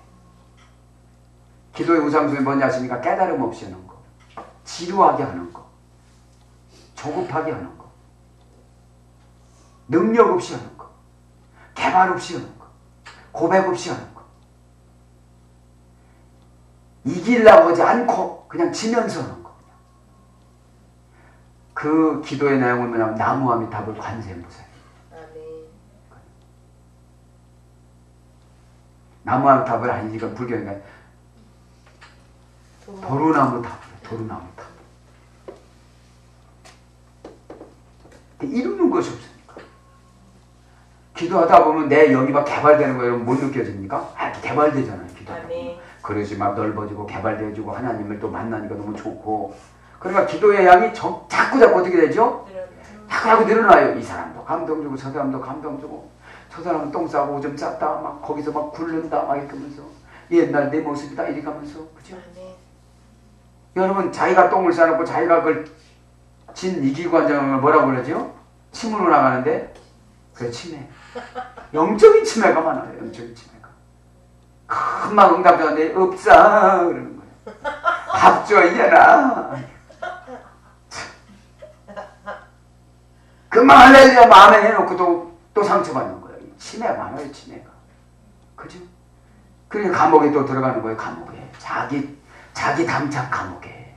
기도의 우상숭배 뭔지 아십니까? 깨달음 없이 하는 거, 지루하게 하는 거, 조급하게 하는 거, 능력 없이 하는 거, 개발 없이 하는 거, 고백 없이 하는 거, 이기려고 하지 않고 그냥 지면서 하는 거. 그 기도의 내용은 뭐냐면 나무아미 답을 관세음보살. 아멘. 나무아미 답을 아니니까 불교니까 도루나무 답, 도루나무 답. 이루는 것이 없으니까. 기도하다 보면 내 영이가 개발되는 거예요. 못 느껴집니까? 개발되잖아요. 기도하다 보면. 그릇이 막 넓어지고 개발되어지고 하나님을 또 만나니까 너무 좋고. 그러니까 기도의 양이 자꾸 어떻게 되죠? 자꾸 늘어나요. 이 사람도 감동 주고 저 사람도 감동 주고 저 사람은 똥 싸고 오줌 쌌다 막 거기서 막 굴른다 막 이렇게 하면서 옛날 내 모습이다 이렇게 하면서. 그죠? 여러분 자기가 똥을 싸놓고 자기가 그걸 진 이기관장을 뭐라고 그러죠? 침으로 나가는데 그래 치매. 영적인 치매가 많아요. 영적인 치매가. 금방 응답하는데 없어 그러는 거예요. 밥 줘 이래라. 금방 할렐루야 마음에 해놓고 또 상처받는 거예요. 치매가 많아요. 치매가. 그죠? 그러니까 감옥에 또 들어가는 거예요. 감옥에. 자기 담착 감옥에.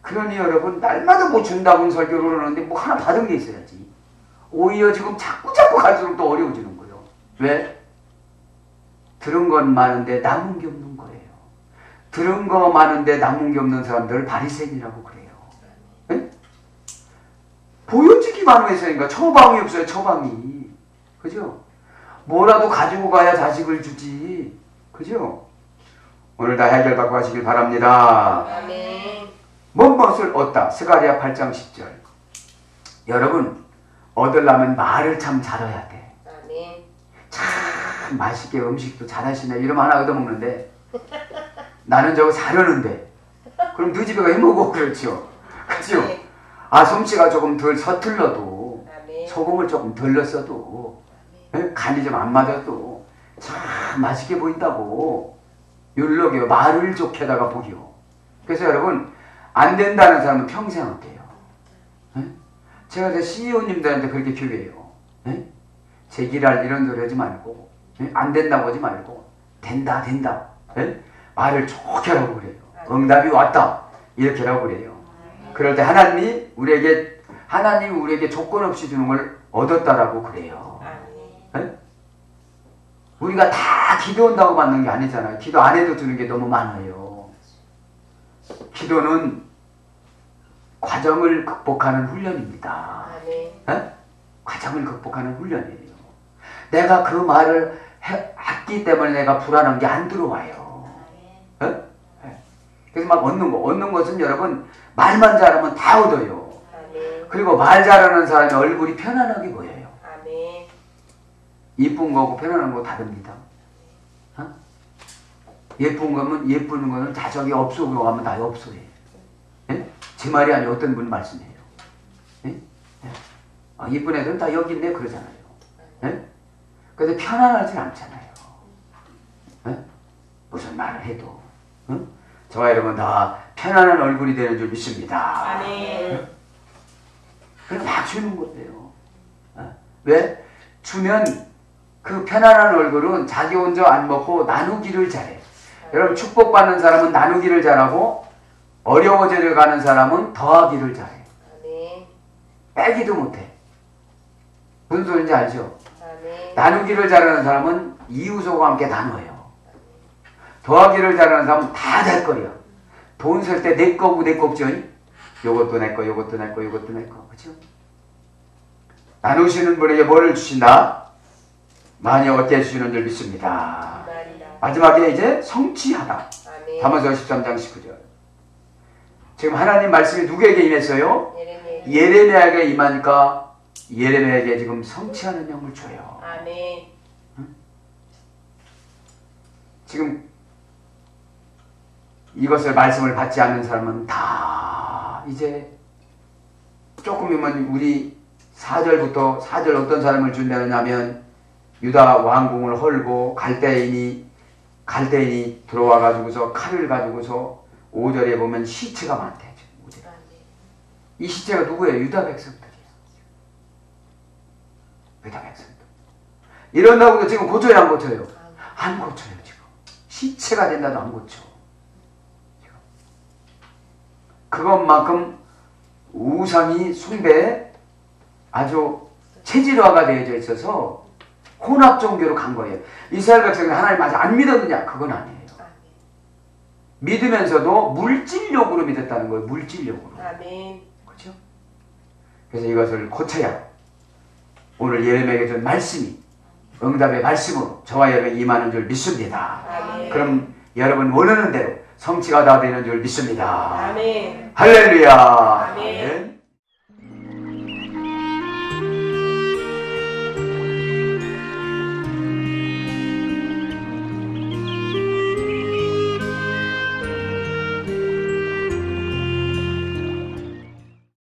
그러니 여러분 날마다 뭐 준다고 설교를 하는데 뭐 하나 받은 게 있어야지. 오히려 지금 자꾸 갈수록 더 어려워지는 거예요. 왜? 들은 건 많은데 남은 게 없는 거예요. 들은 거 많은데 남은 게 없는 사람들 바리새인이라고 그래요. 네? 보여지기만 해서니까 처방이 없어요. 처방이. 그죠? 뭐라도 가지고 가야 자식을 주지. 그죠? 오늘 다 해결받고 하시길 바랍니다. 아멘. 무엇을 얻다. 스가랴 8장 10절. 여러분 얻으려면 말을 참 잘해야 돼. 아멘. 참 맛있게 음식도 잘하시네. 이러면 하나 얻어먹는데 나는 저거 잘하는데 그럼 너 집에 가 해먹어. 그렇죠? 그렇죠? 아 솜씨가 조금 덜 서툴러도 아멘. 소금을 조금 덜 넣었어도 간이 좀 안 맞아도 참 참 맛있게 보인다고. 율록이요. 말을 좋게다가 복이요. 그래서 여러분, 안 된다는 사람은 평생 안 돼요. 네? 제가 제 CEO님들한테 그렇게 교회해요. 네? 제기랄 이런 소리 하지 말고, 네? 안 된다고 하지 말고, 된다, 된다. 네? 말을 좋게 하라고 그래요. 응답이 왔다. 이렇게 하라고 그래요. 그럴 때 하나님이 우리에게 조건 없이 주는 걸 얻었다라고 그래요. 네? 우리가 다 기도한다고 받는 게 아니잖아요. 기도 안 해도 주는 게 너무 많아요. 기도는 과정을 극복하는 훈련입니다. 네? 과정을 극복하는 훈련이에요. 내가 그 말을 했기 때문에 내가 불안한 게 안 들어와요. 네? 그래서 막 얻는 것은 여러분 말만 잘하면 다 얻어요. 그리고 말 잘하는 사람의 얼굴이 편안하게 보여요. 예쁜 거고 편안한 거 다릅니다. 어? 예쁜 거는 자적이 없어 보여가면 다 없어요. 예? 제 말이 아니고 어떤 분이 말씀해요. 예? 예. 아, 예쁜 애들은 다 여기 있네 그러잖아요. 예? 그래서 편안하지 않잖아요. 예? 무슨 말을 해도 저와 여러분 다 편안한 얼굴이 되는 줄 믿습니다. 아멘. 그냥 막 주는 거예요. 왜? 주면 그 편안한 얼굴은 자기 혼자 안 먹고 나누기를 잘해. 여러분 축복받는 사람은 나누기를 잘하고 어려워져 가는 사람은 더하기를 잘해. 빼기도 못해. 무슨 소리인지 알죠? 나누기를 잘하는 사람은 이웃하고 함께 나눠요. 더하기를 잘하는 사람은 다 될 거야. 돈 쓸 때 내 거고 내 거죠. 요것도 내 거, 요것도 내 거, 요것도 내 거. 그렇죠? 나누시는 분에게 뭐를 주신다? 많이 얻게 주시는 줄 믿습니다. 마지막에 이제 성취하다. 다마서 13장 19절. 지금 하나님 말씀이 누구에게 임했어요? 예레미야에게 임하니까 예레미야에게 지금 성취하는 영을 줘요. 아멘. 지금 이것을 말씀을 받지 않는 사람은 다 이제 조금이면 우리 4절부터 4절 어떤 사람을 준다냐면 유다 왕궁을 헐고 갈대인이 들어와 가지고서 칼을 가지고서 5절에 보면 시체가 많대요. 5절에. 이 시체가 누구예요? 유다 백성들이에요. 유다 백성들. 이런다고 해도 지금 고쳐요 안 고쳐요? 안 고쳐요 지금. 시체가 된다도 안 고쳐. 그것만큼 우상이 숭배에 아주 체질화가 되어져 있어서 혼합 종교로 간 거예요. 이스라엘 백성이 하나님 아직 안 믿었느냐? 그건 아니에요. 믿으면서도 물질력으로 믿었다는 거예요. 물질력으로. 아멘. 그렇죠? 그래서 이것을 고쳐야 오늘 예레미야에게 준 말씀이 응답의 말씀으로 저와 여러분이 임하는 줄 믿습니다. 아멘. 그럼 여러분 원하는 대로 성취가 다 되는 줄 믿습니다. 아멘. 할렐루야. 아멘.